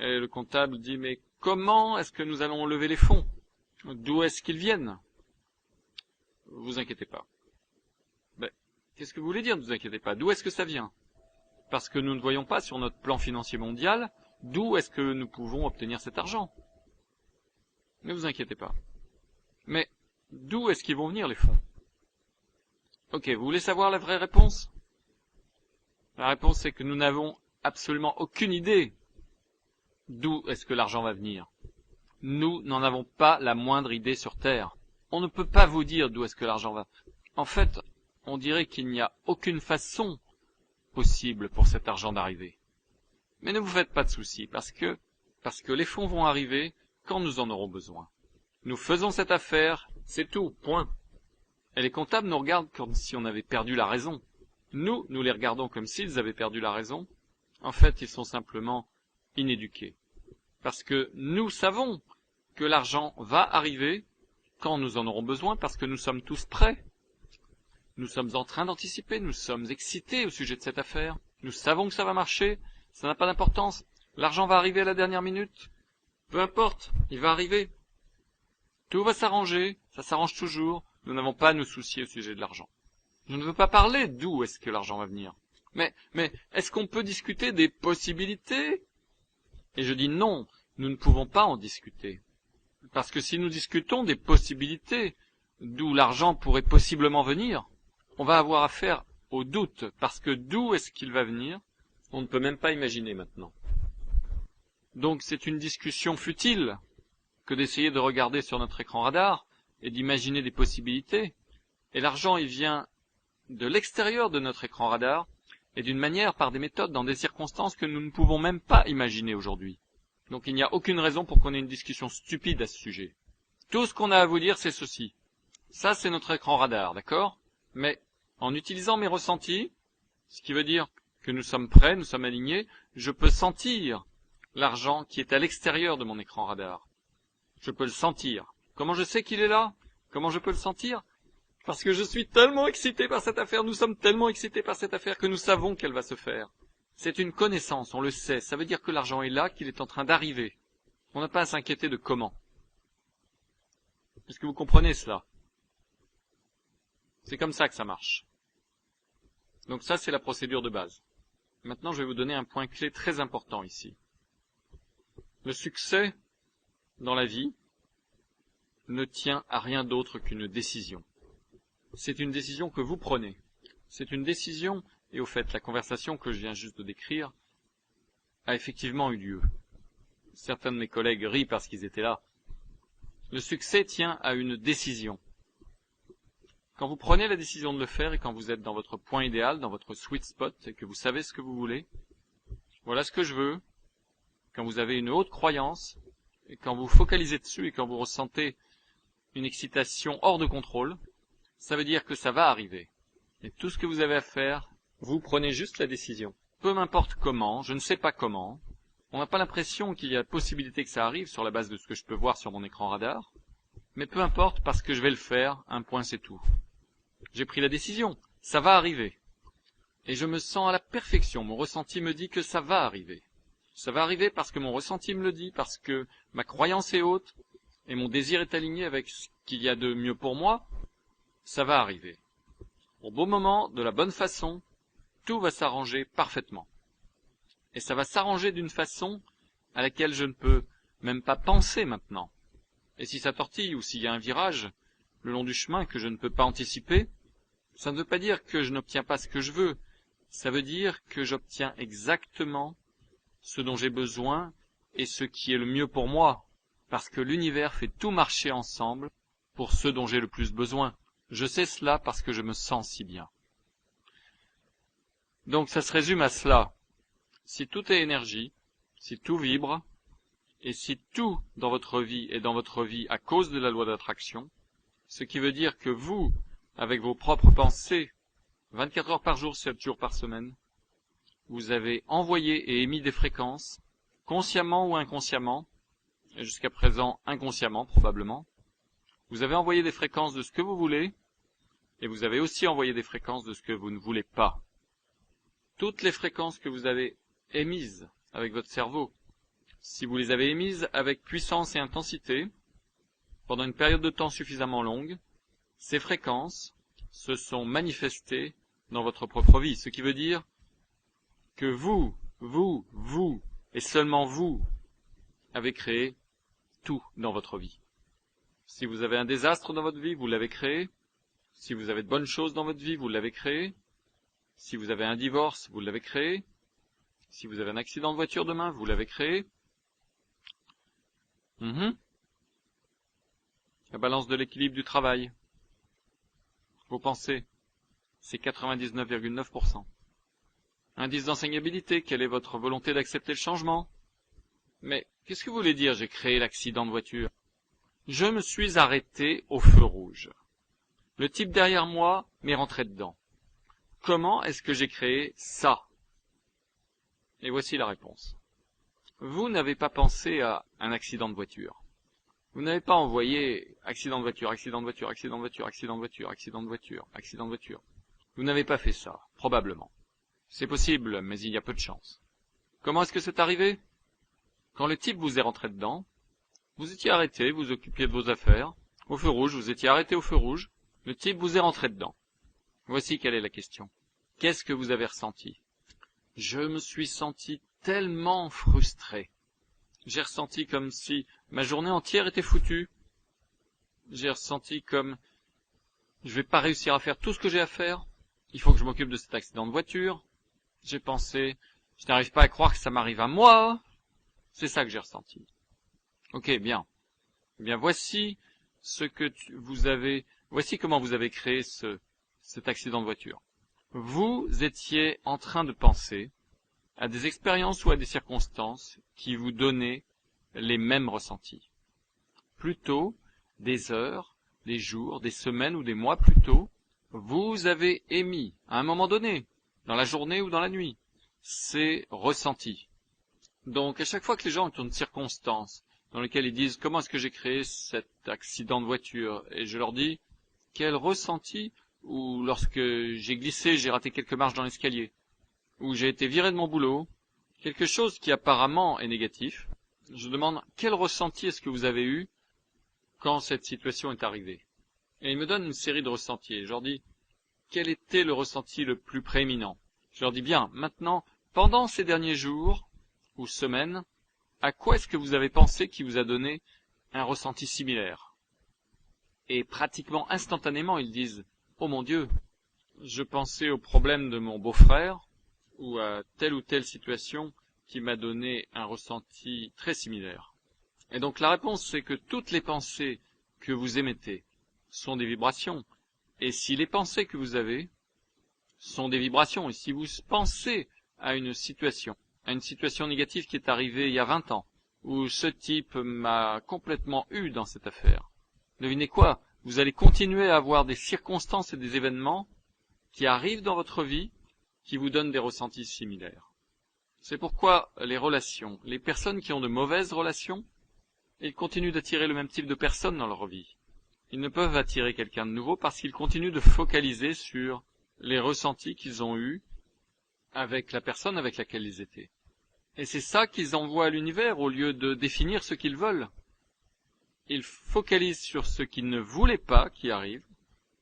Et le comptable dit, mais comment est-ce que nous allons lever les fonds? D'où est-ce qu'ils viennent? Vous inquiétez pas. Ben, qu'est-ce que vous voulez dire, ne vous inquiétez pas? D'où est-ce que ça vient? Parce que nous ne voyons pas sur notre plan financier mondial d'où est-ce que nous pouvons obtenir cet argent. Ne vous inquiétez pas. Mais d'où est-ce qu'ils vont venir les fonds? Ok, vous voulez savoir la vraie réponse? La réponse c'est que nous n'avons absolument aucune idée d'où est-ce que l'argent va venir. Nous n'en avons pas la moindre idée sur Terre. On ne peut pas vous dire d'où est-ce que l'argent va. En fait, on dirait qu'il n'y a aucune façon possible pour cet argent d'arriver. Mais ne vous faites pas de soucis, parce que les fonds vont arriver quand nous en aurons besoin. Nous faisons cette affaire, c'est tout, point. Et les comptables nous regardent comme si on avait perdu la raison. Nous les regardons comme s'ils avaient perdu la raison. En fait, ils sont simplement inéduqués. Parce que nous savons que l'argent va arriver quand nous en aurons besoin, parce que nous sommes tous prêts. Nous sommes en train d'anticiper, nous sommes excités au sujet de cette affaire. Nous savons que ça va marcher, ça n'a pas d'importance. L'argent va arriver à la dernière minute. Peu importe, il va arriver. Tout va s'arranger, ça s'arrange toujours. Nous n'avons pas à nous soucier au sujet de l'argent. Je ne veux pas parler d'où est-ce que l'argent va venir. Mais est-ce qu'on peut discuter des possibilités? Et je dis non, nous ne pouvons pas en discuter. Parce que si nous discutons des possibilités d'où l'argent pourrait possiblement venir, on va avoir affaire au doute, parce que d'où est-ce qu'il va venir, on ne peut même pas imaginer maintenant. Donc c'est une discussion futile que d'essayer de regarder sur notre écran radar et d'imaginer des possibilités. Et l'argent, il vient de l'extérieur de notre écran radar et d'une manière, par des méthodes, dans des circonstances que nous ne pouvons même pas imaginer aujourd'hui. Donc il n'y a aucune raison pour qu'on ait une discussion stupide à ce sujet. Tout ce qu'on a à vous dire, c'est ceci. Ça, c'est notre écran radar, d'accord? Mais en utilisant mes ressentis, ce qui veut dire que nous sommes prêts, nous sommes alignés, je peux sentir l'argent qui est à l'extérieur de mon écran radar. Je peux le sentir. Comment je sais qu'il est là? Comment je peux le sentir? Parce que je suis tellement excité par cette affaire, nous sommes tellement excités par cette affaire que nous savons qu'elle va se faire. C'est une connaissance, on le sait. Ça veut dire que l'argent est là, qu'il est en train d'arriver. On n'a pas à s'inquiéter de comment. Est-ce que vous comprenez cela? C'est comme ça que ça marche. Donc ça, c'est la procédure de base. Maintenant, je vais vous donner un point clé très important ici. Le succès dans la vie ne tient à rien d'autre qu'une décision. C'est une décision que vous prenez. C'est une décision, et au fait, la conversation que je viens juste de décrire a effectivement eu lieu. Certains de mes collègues rient parce qu'ils étaient là. Le succès tient à une décision. Quand vous prenez la décision de le faire et quand vous êtes dans votre point idéal, dans votre sweet spot, et que vous savez ce que vous voulez, voilà ce que je veux, quand vous avez une haute croyance, et quand vous focalisez dessus et quand vous ressentez une excitation hors de contrôle, ça veut dire que ça va arriver. Et tout ce que vous avez à faire, vous prenez juste la décision. Peu m'importe comment, je ne sais pas comment, on n'a pas l'impression qu'il y a possibilité que ça arrive sur la base de ce que je peux voir sur mon écran radar, mais peu importe parce que je vais le faire, un point c'est tout. J'ai pris la décision, ça va arriver. Et je me sens à la perfection, mon ressenti me dit que ça va arriver. Ça va arriver parce que mon ressenti me le dit, parce que ma croyance est haute, et mon désir est aligné avec ce qu'il y a de mieux pour moi, ça va arriver. Au bon moment, de la bonne façon, tout va s'arranger parfaitement. Et ça va s'arranger d'une façon à laquelle je ne peux même pas penser maintenant. Et si ça tortille ou s'il y a un virage le long du chemin que je ne peux pas anticiper, ça ne veut pas dire que je n'obtiens pas ce que je veux. Ça veut dire que j'obtiens exactement ce dont j'ai besoin et ce qui est le mieux pour moi, parce que l'univers fait tout marcher ensemble pour ce dont j'ai le plus besoin. Je sais cela parce que je me sens si bien. Donc ça se résume à cela. Si tout est énergie, si tout vibre, et si tout dans votre vie est dans votre vie à cause de la loi d'attraction, ce qui veut dire que vous, avec vos propres pensées, 24 heures par jour, 7 jours par semaine, vous avez envoyé et émis des fréquences, consciemment ou inconsciemment, et jusqu'à présent inconsciemment probablement, Vous avez envoyé des fréquences de ce que vous voulez, et vous avez aussi envoyé des fréquences de ce que vous ne voulez pas. Toutes les fréquences que vous avez émises avec votre cerveau, si vous les avez émises avec puissance et intensité, pendant une période de temps suffisamment longue, ces fréquences se sont manifestées dans votre propre vie. Ce qui veut dire que vous, et seulement vous, avez créé tout dans votre vie. Si vous avez un désastre dans votre vie, vous l'avez créé. Si vous avez de bonnes choses dans votre vie, vous l'avez créé. Si vous avez un divorce, vous l'avez créé. Si vous avez un accident de voiture demain, vous l'avez créé. La balance de l'équilibre du travail. Vos pensées, c'est 99,9%. Indice d'enseignabilité, quelle est votre volonté d'accepter le changement? Mais qu'est-ce que vous voulez dire, j'ai créé l'accident de voiture? Je me suis arrêté au feu rouge. Le type derrière moi m'est rentré dedans. Comment est-ce que j'ai créé ça? Et voici la réponse. Vous n'avez pas pensé à un accident de voiture. Vous n'avez pas envoyé accident de voiture, accident de voiture, accident de voiture, accident de voiture, accident de voiture, accident de voiture. Vous n'avez pas fait ça, probablement. C'est possible, mais il y a peu de chance. Comment est-ce que c'est arrivé? Quand le type vous est rentré dedans, vous étiez arrêté, vous occupiez de vos affaires. Au feu rouge, vous étiez arrêté au feu rouge. Le type vous est rentré dedans. Voici quelle est la question. Qu'est-ce que vous avez ressenti? Je me suis senti tellement frustré. J'ai ressenti comme si ma journée entière était foutue. J'ai ressenti comme je vais pas réussir à faire tout ce que j'ai à faire. Il faut que je m'occupe de cet accident de voiture. J'ai pensé, je n'arrive pas à croire que ça m'arrive à moi. C'est ça que j'ai ressenti. Ok, bien. Eh bien, voici ce que voici comment vous avez créé cet accident de voiture. Vous étiez en train de penser à des expériences ou à des circonstances qui vous donnaient les mêmes ressentis. Plutôt, des heures, des jours, des semaines ou des mois plus tôt, vous avez émis, à un moment donné, dans la journée ou dans la nuit, ces ressentis. Donc, à chaque fois que les gens ont une circonstance dans laquelle ils disent « Comment est-ce que j'ai créé cet accident de voiture ?» et je leur dis « Quel ressenti ?» ou lorsque j'ai glissé, j'ai raté quelques marches dans l'escalier, ou j'ai été viré de mon boulot, quelque chose qui apparemment est négatif, je demande « Quel ressenti est-ce que vous avez eu quand cette situation est arrivée ?» Et ils me donnent une série de ressentis. Et je leur dis « Quel était le ressenti le plus prééminent ?» Je leur dis « Bien, maintenant, pendant ces derniers jours ou semaines, à quoi est-ce que vous avez pensé qui vous a donné un ressenti similaire ?» Et pratiquement instantanément, ils disent « Oh mon Dieu, je pensais au problème de mon beau-frère ou à telle ou telle situation qui m'a donné un ressenti très similaire. » Et donc la réponse, c'est que toutes les pensées que vous émettez sont des vibrations. Et si les pensées que vous avez sont des vibrations, et si vous pensez à une situation négative qui est arrivée il y a 20 ans, où ce type m'a complètement eu dans cette affaire, devinez quoi? Vous allez continuer à avoir des circonstances et des événements qui arrivent dans votre vie qui vous donnent des ressentis similaires. C'est pourquoi les relations, les personnes qui ont de mauvaises relations, ils continuent d'attirer le même type de personnes dans leur vie. Ils ne peuvent attirer quelqu'un de nouveau parce qu'ils continuent de focaliser sur les ressentis qu'ils ont eus avec la personne avec laquelle ils étaient. Et c'est ça qu'ils envoient à l'univers au lieu de définir ce qu'ils veulent. Ils focalisent sur ce qu'ils ne voulaient pas qui arrive,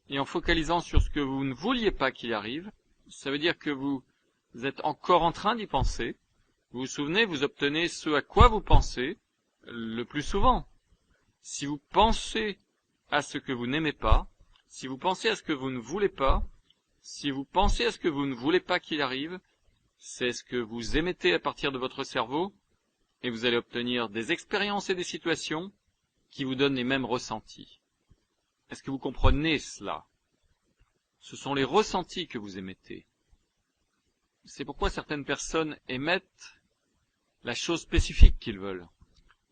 et en focalisant sur ce que vous ne vouliez pas qu'il arrive, ça veut dire que vous êtes encore en train d'y penser. Vous vous souvenez, vous obtenez ce à quoi vous pensez le plus souvent. Si vous pensez à ce que vous n'aimez pas, si vous pensez à ce que vous ne voulez pas, si vous pensez à ce que vous ne voulez pas qu'il arrive, c'est ce que vous émettez à partir de votre cerveau, et vous allez obtenir des expériences et des situations qui vous donnent les mêmes ressentis. Est-ce que vous comprenez cela? Ce sont les ressentis que vous émettez. C'est pourquoi certaines personnes émettent la chose spécifique qu'ils veulent.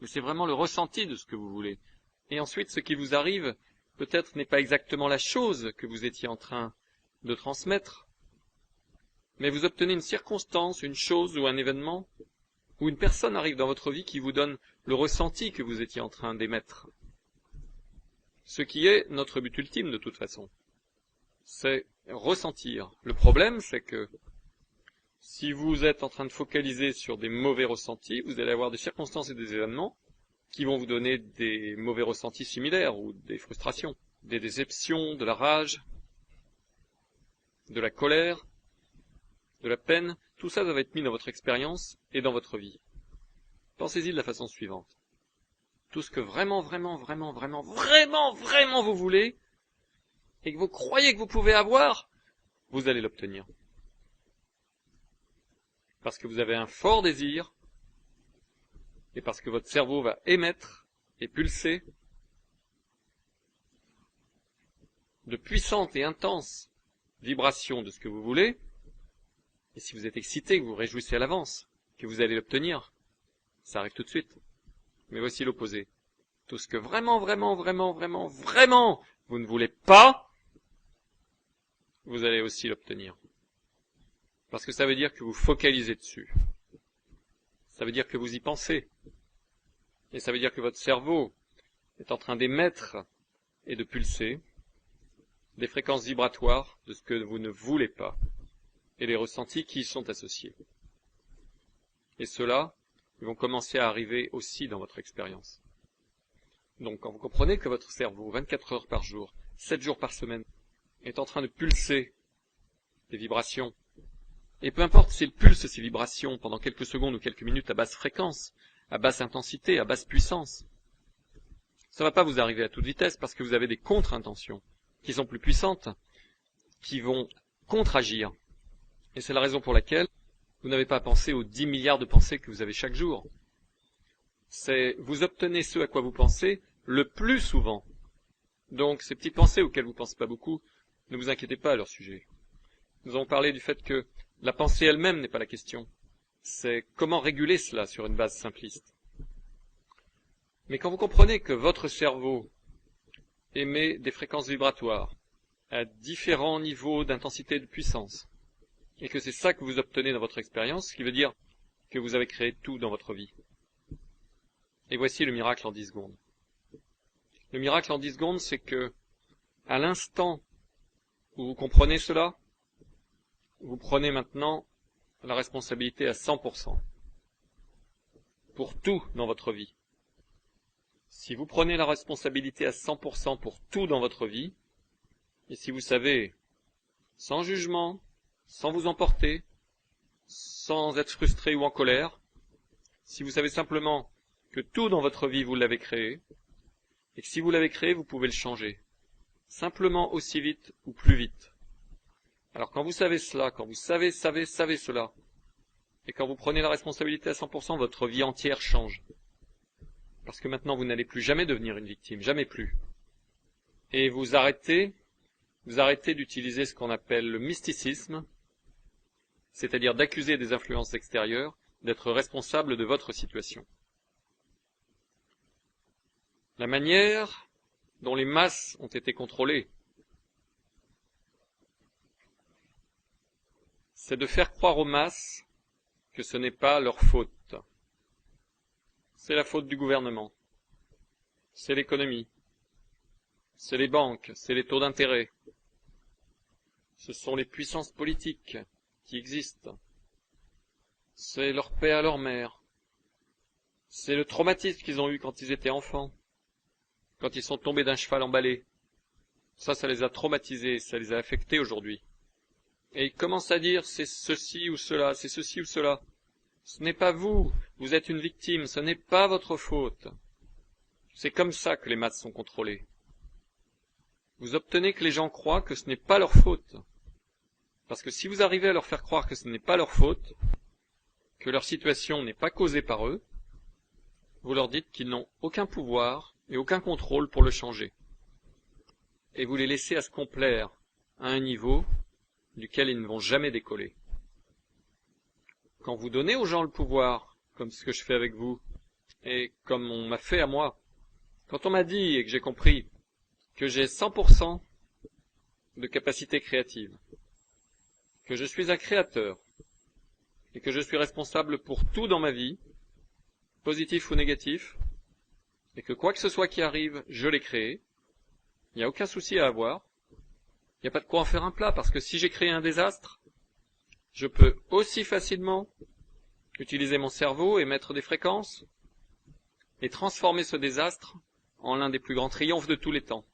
Mais c'est vraiment le ressenti de ce que vous voulez. Et ensuite, ce qui vous arrive, peut-être n'est pas exactement la chose que vous étiez en train de transmettre, mais vous obtenez une circonstance, une chose ou un événement, ou une personne arrive dans votre vie qui vous donne le ressenti que vous étiez en train d'émettre. Ce qui est notre but ultime de toute façon. C'est ressentir. Le problème, c'est que si vous êtes en train de focaliser sur des mauvais ressentis, vous allez avoir des circonstances et des événements qui vont vous donner des mauvais ressentis similaires ou des frustrations, des déceptions, de la rage, de la colère, de la peine. Tout ça, ça va être mis dans votre expérience et dans votre vie. Pensez-y de la façon suivante. Tout ce que vraiment vous voulez et que vous croyez que vous pouvez avoir, vous allez l'obtenir. Parce que vous avez un fort désir et parce que votre cerveau va émettre et pulser de puissantes et intenses vibrations de ce que vous voulez. Et si vous êtes excité, que vous vous réjouissez à l'avance, que vous allez l'obtenir, ça arrive tout de suite. Mais voici l'opposé. Tout ce que vraiment vous ne voulez pas, vous allez aussi l'obtenir. Parce que ça veut dire que vous focalisez dessus. Ça veut dire que vous y pensez. Et ça veut dire que votre cerveau est en train d'émettre et de pulser des fréquences vibratoires de ce que vous ne voulez pas et les ressentis qui y sont associés. Et ceux-là, ils vont commencer à arriver aussi dans votre expérience. Donc quand vous comprenez que votre cerveau, 24 heures par jour, 7 jours par semaine, est en train de pulser des vibrations, et peu importe s'il pulse ces vibrations pendant quelques secondes ou quelques minutes à basse fréquence, à basse intensité, à basse puissance, ça ne va pas vous arriver à toute vitesse parce que vous avez des contre-intentions qui sont plus puissantes, qui vont contre-agir. Et c'est la raison pour laquelle vous n'avez pas à penser aux 10 milliards de pensées que vous avez chaque jour. C'est vous obtenez ce à quoi vous pensez le plus souvent. Donc ces petites pensées auxquelles vous ne pensez pas beaucoup, ne vous inquiétez pas à leur sujet. Nous avons parlé du fait que la pensée elle-même n'est pas la question. C'est comment réguler cela sur une base simpliste. Mais quand vous comprenez que votre cerveau émet des fréquences vibratoires à différents niveaux d'intensité et de puissance, et que c'est ça que vous obtenez dans votre expérience, ce qui veut dire que vous avez créé tout dans votre vie. Et voici le miracle en 10 secondes. Le miracle en 10 secondes, c'est que, à l'instant où vous comprenez cela, vous prenez maintenant la responsabilité à 100% pour tout dans votre vie. Si vous prenez la responsabilité à 100% pour tout dans votre vie, et si vous savez, sans jugement, sans vous emporter, sans être frustré ou en colère, si vous savez simplement que tout dans votre vie vous l'avez créé, et que si vous l'avez créé, vous pouvez le changer, simplement aussi vite ou plus vite. Alors quand vous savez cela, quand vous savez cela, et quand vous prenez la responsabilité à 100%, votre vie entière change. Parce que maintenant vous n'allez plus jamais devenir une victime, jamais plus. Et vous arrêtez d'utiliser ce qu'on appelle le mysticisme, c'est-à-dire d'accuser des influences extérieures d'être responsable de votre situation. La manière dont les masses ont été contrôlées, c'est de faire croire aux masses que ce n'est pas leur faute. C'est la faute du gouvernement, c'est l'économie, c'est les banques, c'est les taux d'intérêt, ce sont les puissances politiques qui existent, c'est leur père, leur mère, c'est le traumatisme qu'ils ont eu quand ils étaient enfants, quand ils sont tombés d'un cheval emballé. Ça les a traumatisés, ça les a affectés aujourd'hui. Et ils commencent à dire c'est ceci ou cela, c'est ceci ou cela. Ce n'est pas vous, vous êtes une victime, ce n'est pas votre faute. C'est comme ça que les masses sont contrôlées. Vous obtenez que les gens croient que ce n'est pas leur faute. Parce que si vous arrivez à leur faire croire que ce n'est pas leur faute, que leur situation n'est pas causée par eux, vous leur dites qu'ils n'ont aucun pouvoir et aucun contrôle pour le changer. Et vous les laissez à se complaire à un niveau duquel ils ne vont jamais décoller. Quand vous donnez aux gens le pouvoir, comme ce que je fais avec vous, et comme on m'a fait à moi, quand on m'a dit et que j'ai compris que j'ai 100% de capacité créative, que je suis un créateur, et que je suis responsable pour tout dans ma vie, positif ou négatif, et que quoi que ce soit qui arrive, je l'ai créé, Il n'y a aucun souci à avoir. Il n'y a pas de quoi en faire un plat, parce que si j'ai créé un désastre, je peux aussi facilement utiliser mon cerveau et mettre des fréquences et transformer ce désastre en l'un des plus grands triomphes de tous les temps.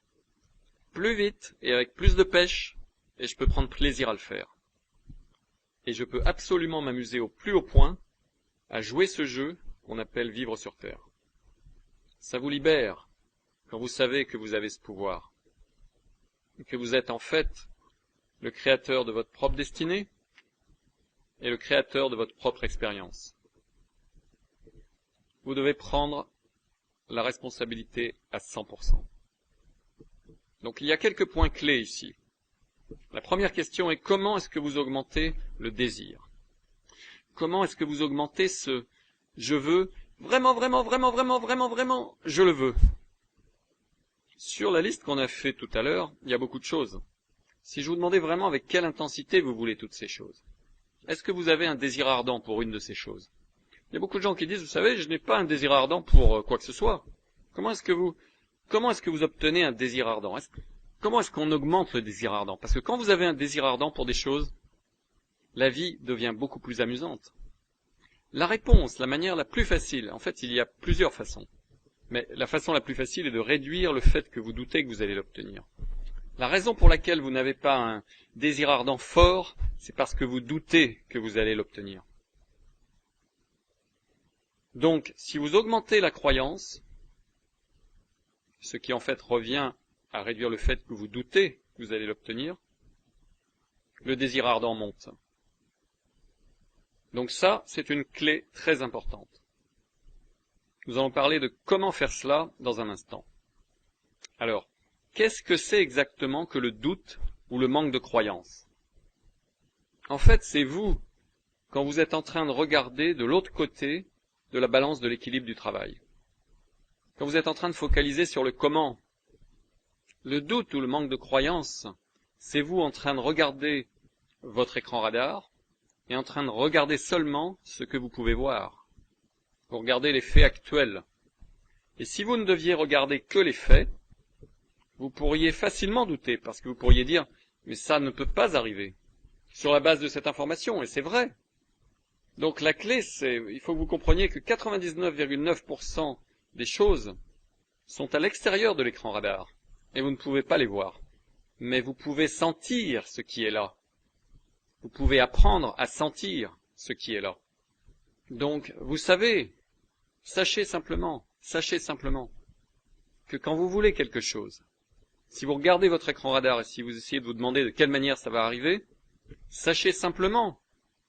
Plus vite et avec plus de pêche, et je peux prendre plaisir à le faire. Et je peux absolument m'amuser au plus haut point à jouer ce jeu qu'on appelle vivre sur Terre. Ça vous libère quand vous savez que vous avez ce pouvoir, que vous êtes en fait le créateur de votre propre destinée et le créateur de votre propre expérience. Vous devez prendre la responsabilité à 100%. Donc il y a quelques points clés ici. La première question est comment est-ce que vous augmentez le désir? Comment est-ce que vous augmentez ce « je veux » vraiment, je le veux? Sur la liste qu'on a fait tout à l'heure, il y a beaucoup de choses. Si je vous demandais vraiment avec quelle intensité vous voulez toutes ces choses, est-ce que vous avez un désir ardent pour une de ces choses? Il y a beaucoup de gens qui disent, vous savez, je n'ai pas un désir ardent pour quoi que ce soit. Comment est-ce que vous obtenez un désir ardent? Comment est-ce qu'on augmente le désir ardent? Parce que quand vous avez un désir ardent pour des choses, la vie devient beaucoup plus amusante. La réponse, la manière la plus facile, en fait, il y a plusieurs façons. Mais la façon la plus facile est de réduire le fait que vous doutez que vous allez l'obtenir. La raison pour laquelle vous n'avez pas un désir ardent fort, c'est parce que vous doutez que vous allez l'obtenir. Donc, si vous augmentez la croyance, ce qui en fait revient à réduire le fait que vous doutez que vous allez l'obtenir, le désir ardent monte. Donc ça, c'est une clé très importante. Nous allons parler de comment faire cela dans un instant. Alors, qu'est-ce que c'est exactement que le doute ou le manque de croyance? En fait, c'est vous, quand vous êtes en train de regarder de l'autre côté de la balance de l'équilibre du travail. Quand vous êtes en train de focaliser sur le comment. Le doute ou le manque de croyance, c'est vous en train de regarder votre écran radar et en train de regarder seulement ce que vous pouvez voir. Vous regardez les faits actuels. Et si vous ne deviez regarder que les faits, vous pourriez facilement douter, parce que vous pourriez dire « mais ça ne peut pas arriver » sur la base de cette information, et c'est vrai. Donc la clé, c'est, il faut que vous compreniez que 99,9% des choses sont à l'extérieur de l'écran radar, et vous ne pouvez pas les voir. Mais vous pouvez sentir ce qui est là. Vous pouvez apprendre à sentir ce qui est là. Donc, vous savez, sachez simplement que quand vous voulez quelque chose, si vous regardez votre écran radar et si vous essayez de vous demander de quelle manière ça va arriver, sachez simplement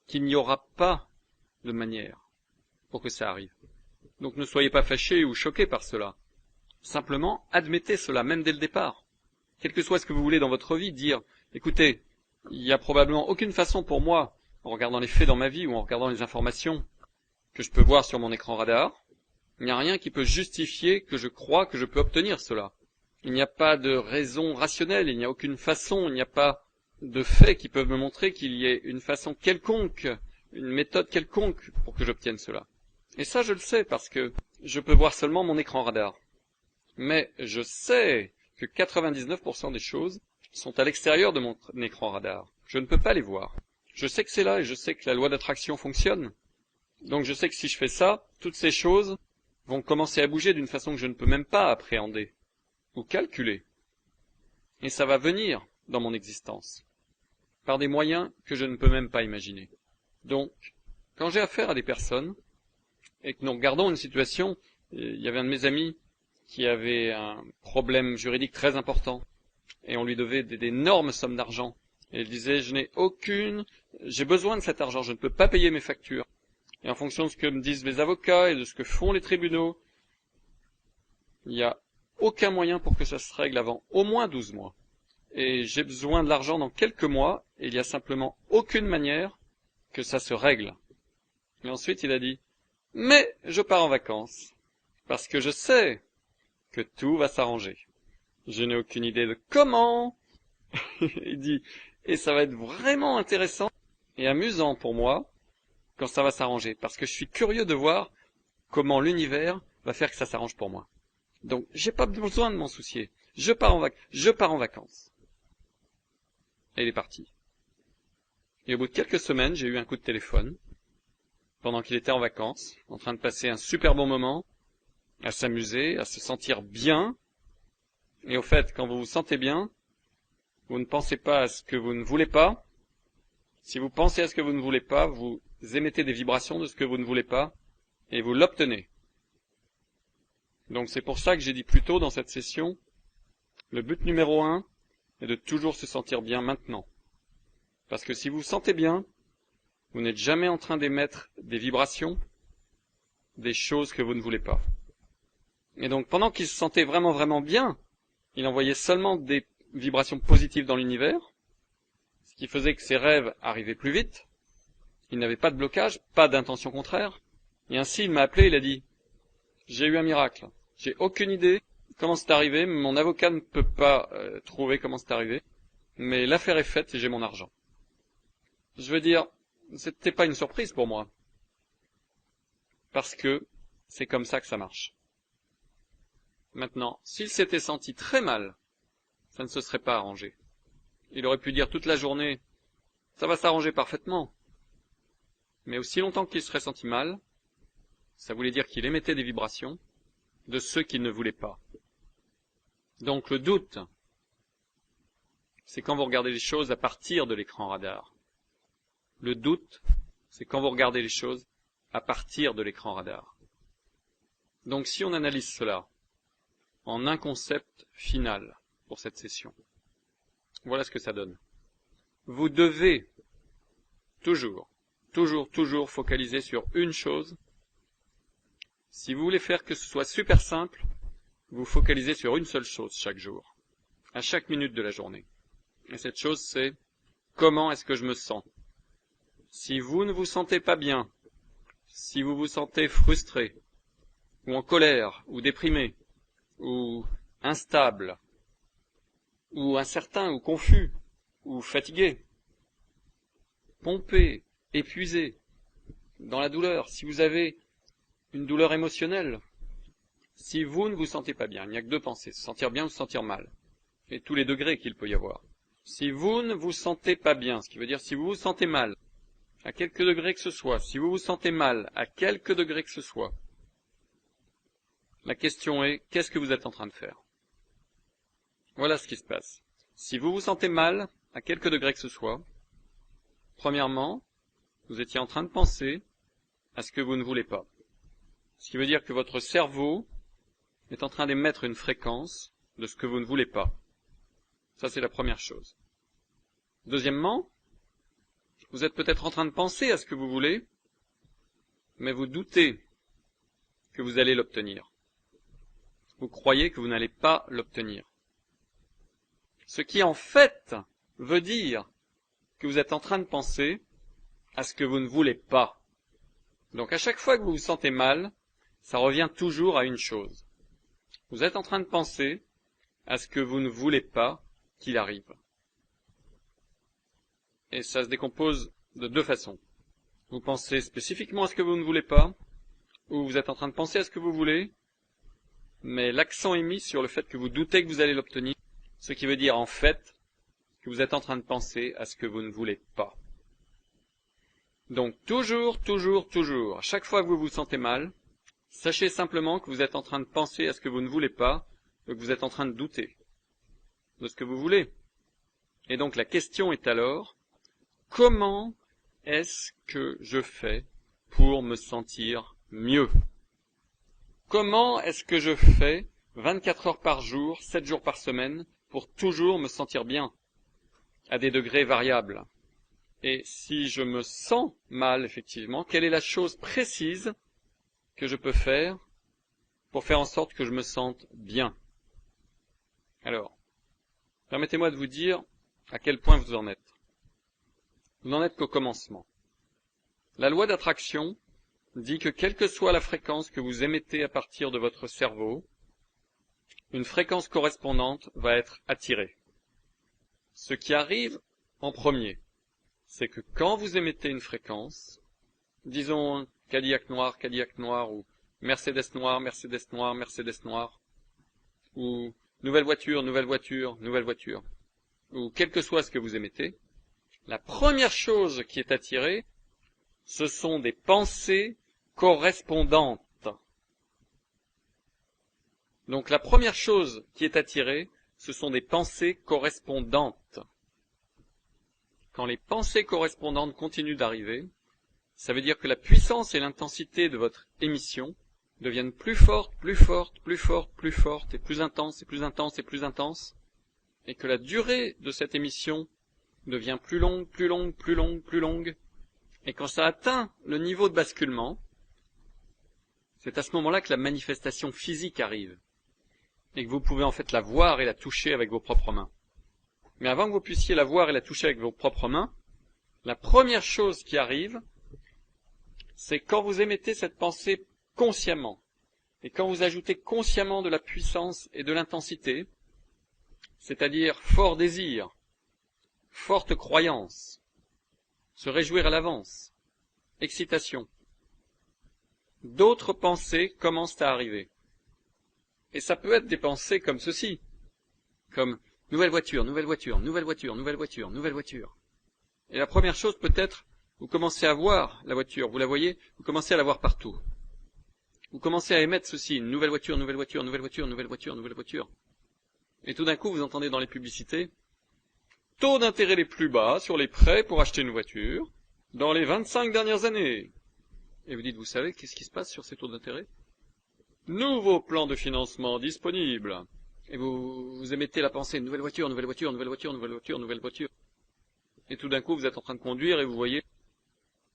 qu'il n'y aura pas de manière pour que ça arrive. Donc ne soyez pas fâchés ou choqués par cela. Simplement, admettez cela, même dès le départ. Quel que soit ce que vous voulez dans votre vie, dire, écoutez, il n'y a probablement aucune façon pour moi, en regardant les faits dans ma vie ou en regardant les informations que je peux voir sur mon écran radar, il n'y a rien qui peut justifier que je crois que je peux obtenir cela. Il n'y a pas de raison rationnelle, il n'y a aucune façon, il n'y a pas de faits qui peuvent me montrer qu'il y ait une façon quelconque, une méthode quelconque pour que j'obtienne cela. Et ça, je le sais parce que je peux voir seulement mon écran radar. Mais je sais que 99% des choses sont à l'extérieur de mon écran radar. Je ne peux pas les voir. Je sais que c'est là et je sais que la loi d'attraction fonctionne. Donc je sais que si je fais ça, toutes ces choses vont commencer à bouger d'une façon que je ne peux même pas appréhender ou calculer. Et ça va venir dans mon existence par des moyens que je ne peux même pas imaginer. Donc, quand j'ai affaire à des personnes et que nous regardons une situation, il y avait un de mes amis qui avait un problème juridique très important et on lui devait d'énormes sommes d'argent. Et il disait, j'ai besoin de cet argent, je ne peux pas payer mes factures. Et en fonction de ce que me disent mes avocats et de ce que font les tribunaux, il n'y a aucun moyen pour que ça se règle avant au moins 12 mois. Et j'ai besoin de l'argent dans quelques mois et il n'y a simplement aucune manière que ça se règle. Et ensuite il a dit, mais je pars en vacances parce que je sais que tout va s'arranger. Je n'ai aucune idée de comment. Il dit, et ça va être vraiment intéressant et amusant pour moi quand ça va s'arranger, parce que je suis curieux de voir comment l'univers va faire que ça s'arrange pour moi. Donc, j'ai pas besoin de m'en soucier. je pars en vacances. Et il est parti. Et au bout de quelques semaines, j'ai eu un coup de téléphone, pendant qu'il était en vacances, en train de passer un super bon moment, à s'amuser, à se sentir bien. Et au fait, quand vous vous sentez bien, vous ne pensez pas à ce que vous ne voulez pas. Si vous pensez à ce que vous ne voulez pas, vous émettez des vibrations de ce que vous ne voulez pas, et vous l'obtenez. Donc c'est pour ça que j'ai dit plus tôt dans cette session, le but numéro 1 est de toujours se sentir bien maintenant. Parce que si vous vous sentez bien, vous n'êtes jamais en train d'émettre des vibrations, des choses que vous ne voulez pas. Et donc pendant qu'il se sentait vraiment bien, il envoyait seulement des vibrations positives dans l'univers, ce qui faisait que ses rêves arrivaient plus vite, il n'avait pas de blocage, pas d'intention contraire, et ainsi il m'a appelé, il a dit « J'ai eu un miracle, j'ai aucune idée comment c'est arrivé, mon avocat ne peut pas trouver comment c'est arrivé, mais l'affaire est faite et j'ai mon argent. » Je veux dire, c'était pas une surprise pour moi, parce que c'est comme ça que ça marche. Maintenant, s'il s'était senti très mal, ça ne se serait pas arrangé. Il aurait pu dire toute la journée, ça va s'arranger parfaitement. Mais aussi longtemps qu'il serait senti mal, ça voulait dire qu'il émettait des vibrations de ceux qu'il ne voulait pas. Donc le doute, c'est quand vous regardez les choses à partir de l'écran radar. Le doute, c'est quand vous regardez les choses à partir de l'écran radar. Donc si on analyse cela en un concept final pour cette session, voilà ce que ça donne. Vous devez toujours focaliser sur une chose. Si vous voulez faire que ce soit super simple, vous focalisez sur une seule chose chaque jour, à chaque minute de la journée. Et cette chose, c'est comment est-ce que je me sens? Si vous ne vous sentez pas bien, si vous vous sentez frustré, ou en colère, ou déprimé, ou instable, ou incertain, ou confus, ou fatigué, pompé, épuisé, dans la douleur, si vous avez une douleur émotionnelle, si vous ne vous sentez pas bien, il n'y a que deux pensées, se sentir bien ou se sentir mal, et tous les degrés qu'il peut y avoir. Si vous ne vous sentez pas bien, ce qui veut dire si vous vous sentez mal, à quelque degré que ce soit, si vous vous sentez mal, à quelque degré que ce soit, la question est, qu'est-ce que vous êtes en train de faire? Voilà ce qui se passe. Si vous vous sentez mal, à quelque degré que ce soit, premièrement, vous étiez en train de penser à ce que vous ne voulez pas. Ce qui veut dire que votre cerveau est en train d'émettre une fréquence de ce que vous ne voulez pas. Ça, c'est la première chose. Deuxièmement, vous êtes peut-être en train de penser à ce que vous voulez, mais vous doutez que vous allez l'obtenir. Vous croyez que vous n'allez pas l'obtenir. Ce qui, en fait, veut dire que vous êtes en train de penser à ce que vous ne voulez pas. Donc, à chaque fois que vous vous sentez mal, ça revient toujours à une chose. Vous êtes en train de penser à ce que vous ne voulez pas qu'il arrive. Et ça se décompose de deux façons. Vous pensez spécifiquement à ce que vous ne voulez pas, ou vous êtes en train de penser à ce que vous voulez, mais l'accent est mis sur le fait que vous doutez que vous allez l'obtenir, ce qui veut dire en fait que vous êtes en train de penser à ce que vous ne voulez pas. Donc toujours, à chaque fois que vous vous sentez mal, sachez simplement que vous êtes en train de penser à ce que vous ne voulez pas, que vous êtes en train de douter de ce que vous voulez. Et donc la question est alors, comment est-ce que je fais pour me sentir mieux? Comment est-ce que je fais 24 heures par jour, 7 jours par semaine, pour toujours me sentir bien, à des degrés variables? Et si je me sens mal, effectivement, quelle est la chose précise que je peux faire pour faire en sorte que je me sente bien? Alors, permettez-moi de vous dire à quel point vous en êtes. Vous n'en êtes qu'au commencement. La loi d'attraction dit que quelle que soit la fréquence que vous émettez à partir de votre cerveau, une fréquence correspondante va être attirée. Ce qui arrive en premier, c'est que quand vous émettez une fréquence, disons Cadillac noir, ou Mercedes noir, ou nouvelle voiture, nouvelle voiture, nouvelle voiture, ou quel que soit ce que vous émettez, la première chose qui est attirée, ce sont des pensées correspondantes. Donc la première chose qui est attirée, ce sont des pensées correspondantes. Quand les pensées correspondantes continuent d'arriver, ça veut dire que la puissance et l'intensité de votre émission deviennent plus fortes, plus fortes, plus fortes, plus fortes, et plus intenses, et plus intenses, et plus intenses, et que la durée de cette émission devient plus longue, plus longue, plus longue, plus longue, et quand ça atteint le niveau de basculement, c'est à ce moment-là que la manifestation physique arrive, et que vous pouvez en fait la voir et la toucher avec vos propres mains. Mais avant que vous puissiez la voir et la toucher avec vos propres mains, la première chose qui arrive, c'est quand vous émettez cette pensée consciemment, et quand vous ajoutez consciemment de la puissance et de l'intensité, c'est-à-dire fort désir, forte croyance, se réjouir à l'avance, excitation, d'autres pensées commencent à arriver. Et ça peut être des pensées comme ceci, comme nouvelle voiture, nouvelle voiture, nouvelle voiture, nouvelle voiture, nouvelle voiture. Et la première chose peut-être, vous commencez à voir la voiture, vous la voyez, vous commencez à la voir partout. Vous commencez à émettre ceci, une nouvelle voiture, nouvelle voiture, nouvelle voiture, nouvelle voiture, nouvelle voiture. Et tout d'un coup, vous entendez dans les publicités, taux d'intérêt les plus bas sur les prêts pour acheter une voiture dans les 25 dernières années. Et vous dites, vous savez, qu'est-ce qui se passe sur ces taux d'intérêt? Nouveau plan de financement disponible. Et vous émettez la pensée, nouvelle voiture, nouvelle voiture, nouvelle voiture, nouvelle voiture, nouvelle voiture. Et tout d'un coup, vous êtes en train de conduire et vous voyez,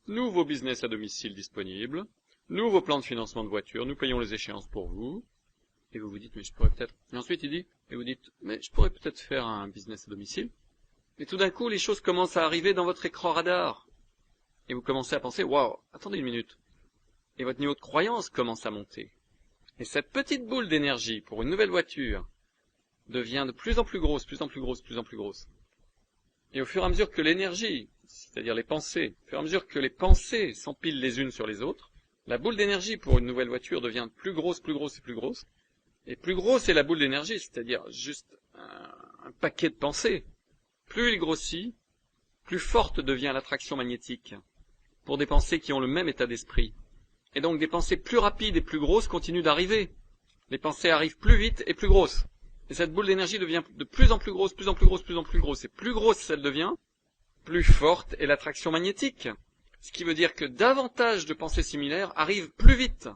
nouveau business à domicile disponible, nouveau plan de financement de voiture, nous payons les échéances pour vous. Et vous vous dites, mais je pourrais peut-être... Et ensuite, il dit, et vous dites, mais je pourrais peut-être faire un business à domicile. Et tout d'un coup, les choses commencent à arriver dans votre écran radar. Et vous commencez à penser, waouh, attendez une minute. Et votre niveau de croyance commence à monter. Et cette petite boule d'énergie pour une nouvelle voiture devient de plus en plus grosse, plus en plus grosse, plus en plus grosse. Et au fur et à mesure que l'énergie, c'est-à-dire les pensées, au fur et à mesure que les pensées s'empilent les unes sur les autres, la boule d'énergie pour une nouvelle voiture devient plus grosse, plus grosse et plus grosse. Et plus grosse est la boule d'énergie, c'est-à-dire juste un paquet de pensées. Plus il grossit, plus forte devient l'attraction magnétique pour des pensées qui ont le même état d'esprit. Et donc des pensées plus rapides et plus grosses continuent d'arriver. Les pensées arrivent plus vite et plus grosses. Et cette boule d'énergie devient de plus en plus grosse, plus en plus grosse, plus en plus grosse. Et plus grosse elle devient, plus forte est l'attraction magnétique. Ce qui veut dire que davantage de pensées similaires arrivent plus vite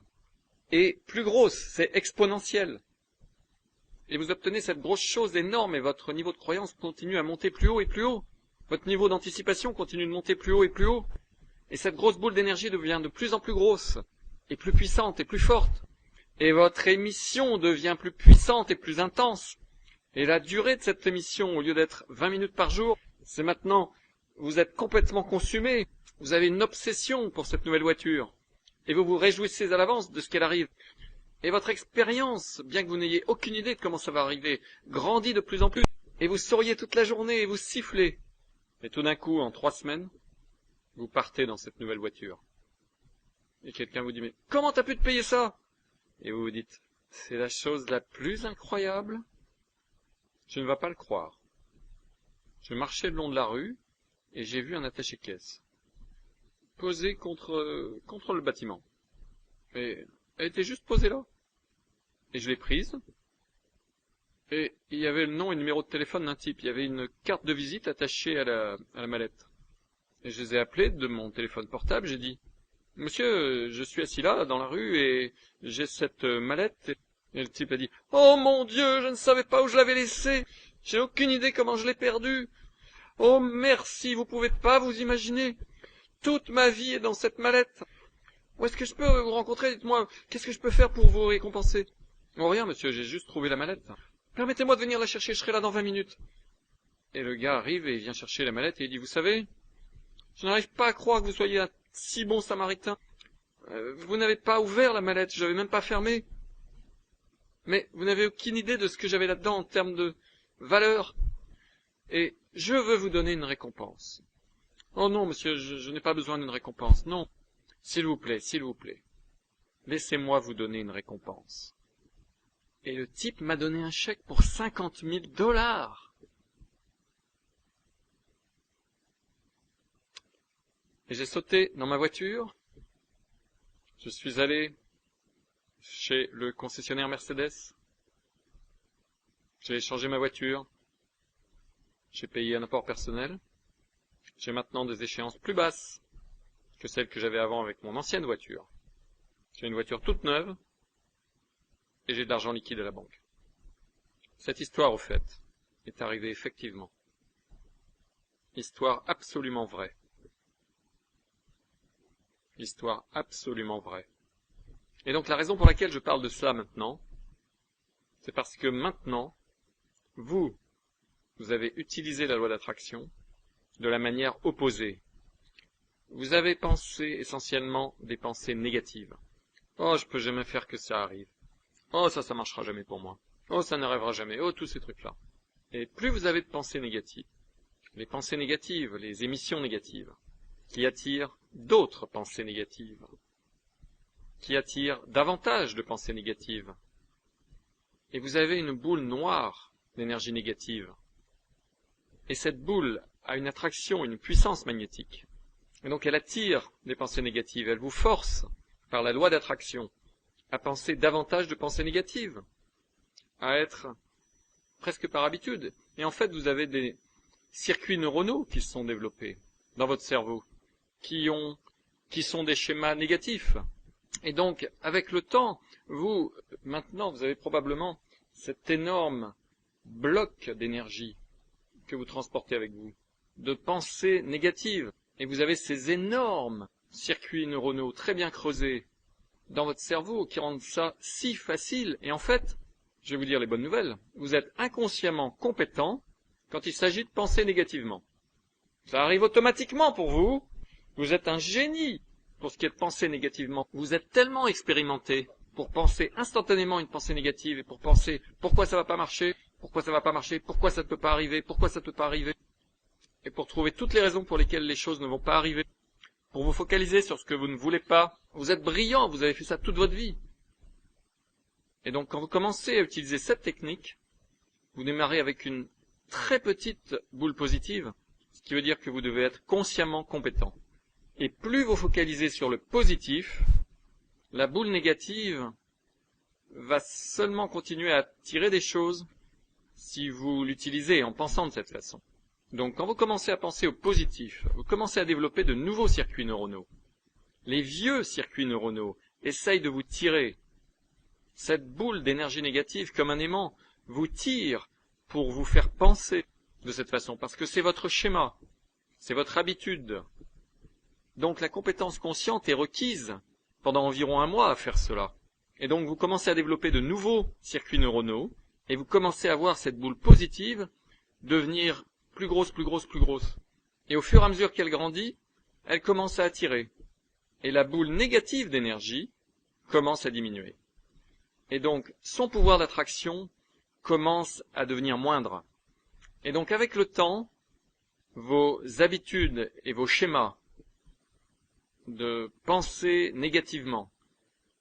et plus grosses. C'est exponentiel. Et vous obtenez cette grosse chose énorme et votre niveau de croyance continue à monter plus haut et plus haut. Votre niveau d'anticipation continue de monter plus haut et plus haut. Et cette grosse boule d'énergie devient de plus en plus grosse, et plus puissante et plus forte. Et votre émission devient plus puissante et plus intense. Et la durée de cette émission, au lieu d'être 20 minutes par jour, c'est maintenant, vous êtes complètement consumé. Vous avez une obsession pour cette nouvelle voiture. Et vous vous réjouissez à l'avance de ce qu'elle arrive. Et votre expérience, bien que vous n'ayez aucune idée de comment ça va arriver, grandit de plus en plus. Et vous souriez toute la journée et vous sifflez. Et tout d'un coup, en 3 semaines, vous partez dans cette nouvelle voiture. Et quelqu'un vous dit, mais comment t'as pu te payer ça? Et vous vous dites, c'est la chose la plus incroyable. Je ne vais pas le croire. Je marchais le long de la rue et j'ai vu un attaché-caisse posé contre le bâtiment. Et elle était juste posée là. Et je l'ai prise. Et il y avait le nom et le numéro de téléphone d'un type. Il y avait une carte de visite attachée à la mallette. Et je les ai appelés de mon téléphone portable, j'ai dit, monsieur, je suis assis là, dans la rue, et j'ai cette mallette. Et le type a dit, oh mon Dieu, je ne savais pas où je l'avais laissée. J'ai aucune idée comment je l'ai perdue. Oh merci, vous pouvez pas vous imaginer. Toute ma vie est dans cette mallette. Où est-ce que je peux vous rencontrer? Dites-moi, qu'est-ce que je peux faire pour vous récompenser? Oh rien, monsieur, j'ai juste trouvé la mallette. Permettez-moi de venir la chercher, je serai là dans 20 minutes. Et le gars arrive et il vient chercher la mallette et il dit, vous savez, je n'arrive pas à croire que vous soyez un si bon samaritain. Vous n'avez pas ouvert la mallette, je n'avais même pas fermé. Mais vous n'avez aucune idée de ce que j'avais là-dedans en termes de valeur. Et je veux vous donner une récompense. Oh non, monsieur, je n'ai pas besoin d'une récompense. Non. S'il vous plaît, laissez-moi vous donner une récompense. Et le type m'a donné un chèque pour 50 000 $. Et j'ai sauté dans ma voiture. Je suis allé chez le concessionnaire Mercedes. J'ai échangé ma voiture. J'ai payé un apport personnel. J'ai maintenant des échéances plus basses que celles que j'avais avant avec mon ancienne voiture. J'ai une voiture toute neuve et j'ai de l'argent liquide à la banque. Cette histoire, au fait, est arrivée effectivement. Histoire absolument vraie. Histoire absolument vraie. Et donc la raison pour laquelle je parle de cela maintenant, c'est parce que maintenant, vous avez utilisé la loi d'attraction de la manière opposée. Vous avez pensé essentiellement des pensées négatives. Oh, je peux jamais faire que ça arrive. Oh, ça marchera jamais pour moi. Oh, ça n'arrivera jamais. Oh, tous ces trucs-là. Et plus vous avez de pensées négatives, les pensées négatives, les émissions négatives, qui attirent d'autres pensées négatives, qui attirent davantage de pensées négatives, et vous avez une boule noire d'énergie négative. Et cette boule a une attraction, une puissance magnétique. Et donc elle attire des pensées négatives. Elle vous force, par la loi d'attraction, à penser davantage de pensées négatives, à être presque par habitude. Et en fait, vous avez des circuits neuronaux qui se sont développés dans votre cerveau, qui sont des schémas négatifs. Et donc, avec le temps, maintenant, vous avez probablement cet énorme bloc d'énergie que vous transportez avec vous, de pensées négatives. Et vous avez ces énormes circuits neuronaux très bien creusés dans votre cerveau qui rendent ça si facile. Et en fait, je vais vous dire les bonnes nouvelles, vous êtes inconsciemment compétent quand il s'agit de penser négativement. Ça arrive automatiquement pour vous. Vous êtes un génie pour ce qui est de penser négativement. Vous êtes tellement expérimenté pour penser instantanément une pensée négative et pour penser pourquoi ça va pas marcher, pourquoi ça va pas marcher, pourquoi ça ne peut pas arriver, pourquoi ça ne peut pas arriver. Et pour trouver toutes les raisons pour lesquelles les choses ne vont pas arriver, pour vous focaliser sur ce que vous ne voulez pas. Vous êtes brillant, vous avez fait ça toute votre vie. Et donc quand vous commencez à utiliser cette technique, vous démarrez avec une très petite boule positive, ce qui veut dire que vous devez être consciemment compétent. Et plus vous focalisez sur le positif, la boule négative va seulement continuer à attirer des choses si vous l'utilisez en pensant de cette façon. Donc quand vous commencez à penser au positif, vous commencez à développer de nouveaux circuits neuronaux. Les vieux circuits neuronaux essayent de vous tirer. Cette boule d'énergie négative, comme un aimant, vous tire pour vous faire penser de cette façon, parce que c'est votre schéma, c'est votre habitude. Donc la compétence consciente est requise pendant environ 1 mois à faire cela. Et donc vous commencez à développer de nouveaux circuits neuronaux, et vous commencez à voir cette boule positive devenir plus grosse, plus grosse, plus grosse. Et au fur et à mesure qu'elle grandit, elle commence à attirer. Et la boule négative d'énergie commence à diminuer. Et donc, son pouvoir d'attraction commence à devenir moindre. Et donc, avec le temps, vos habitudes et vos schémas de penser négativement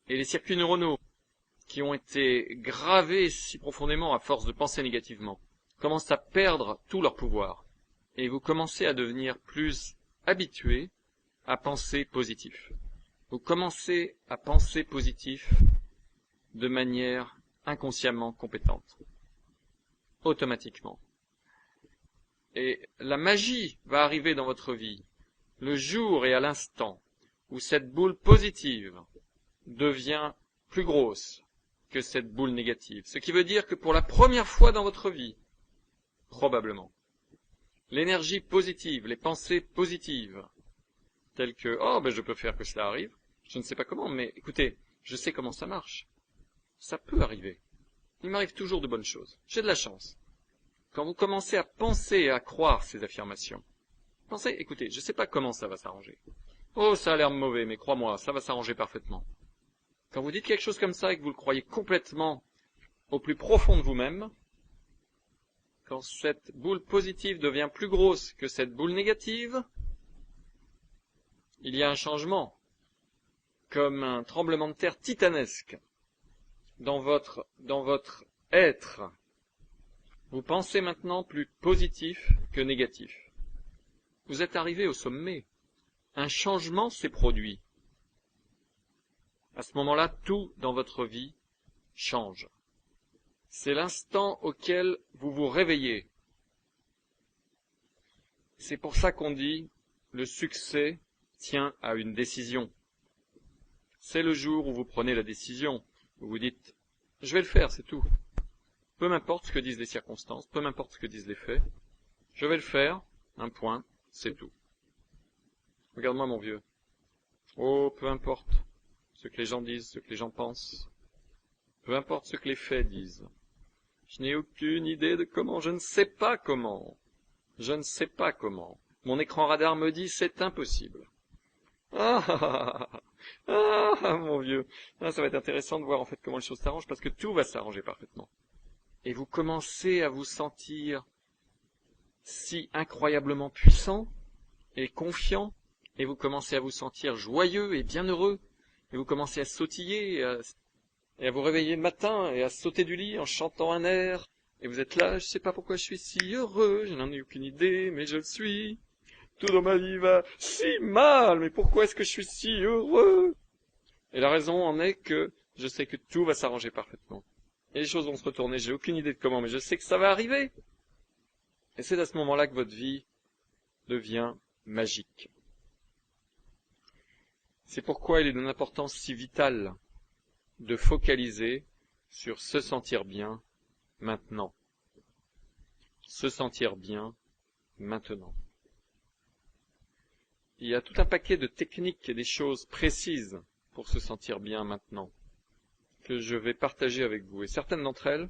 et les circuits neuronaux qui ont été gravés si profondément à force de penser négativement commencent à perdre tout leur pouvoir. Et vous commencez à devenir plus habitué à penser positif. Vous commencez à penser positif de manière inconsciemment compétente, automatiquement. Et la magie va arriver dans votre vie le jour et à l'instant où cette boule positive devient plus grosse que cette boule négative. Ce qui veut dire que pour la première fois dans votre vie, probablement, l'énergie positive, les pensées positives, telles que « Oh, je peux faire que cela arrive, je ne sais pas comment, mais écoutez, je sais comment ça marche. » Ça peut arriver. Il m'arrive toujours de bonnes choses. J'ai de la chance. Quand vous commencez à penser et à croire ces affirmations, pensez, écoutez, je ne sais pas comment ça va s'arranger. Oh, ça a l'air mauvais, mais crois-moi, ça va s'arranger parfaitement. Quand vous dites quelque chose comme ça et que vous le croyez complètement au plus profond de vous-même, quand cette boule positive devient plus grosse que cette boule négative, il y a un changement, comme un tremblement de terre titanesque. dans votre être, vous pensez maintenant plus positif que négatif. Vous êtes arrivé au sommet. Un changement s'est produit. À ce moment-là, tout dans votre vie change. C'est l'instant auquel vous vous réveillez. C'est pour ça qu'on dit le succès tient à une décision. C'est le jour où vous prenez la décision, où vous dites « je vais le faire, c'est tout ». Peu m'importe ce que disent les circonstances, peu m'importe ce que disent les faits, je vais le faire, un point, c'est tout. Regarde-moi mon vieux. Oh, peu importe ce que les gens disent, ce que les gens pensent, peu importe ce que les faits disent. Je n'ai aucune idée de comment, je ne sais pas comment. Je ne sais pas comment. Mon écran radar me dit c'est impossible. Mon vieux. Ça va être intéressant de voir en fait comment les choses s'arrangent parce que tout va s'arranger parfaitement. Et vous commencez à vous sentir si incroyablement puissant et confiant, et vous commencez à vous sentir joyeux et bienheureux, et vous commencez à sautiller et à vous réveiller le matin et à sauter du lit en chantant un air, et vous êtes là, je sais pas pourquoi je suis si heureux, je n'en ai aucune idée, mais je le suis. Tout dans ma vie va si mal, mais pourquoi est-ce que je suis si heureux? Et la raison en est que je sais que tout va s'arranger parfaitement. Et les choses vont se retourner, j'ai aucune idée de comment, mais je sais que ça va arriver. Et c'est à ce moment-là que votre vie devient magique. C'est pourquoi il est d'une importance si vitale de focaliser sur se sentir bien maintenant. Se sentir bien maintenant. Il y a tout un paquet de techniques et des choses précises pour se sentir bien maintenant que je vais partager avec vous. Et certaines d'entre elles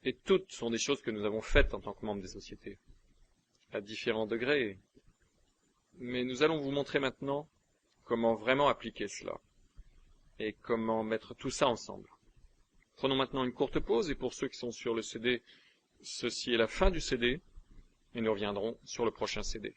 et toutes sont des choses que nous avons faites en tant que membres des sociétés, à différents degrés. Mais nous allons vous montrer maintenant comment vraiment appliquer cela et comment mettre tout ça ensemble. Prenons maintenant une courte pause et pour ceux qui sont sur le CD, ceci est la fin du CD et nous reviendrons sur le prochain CD.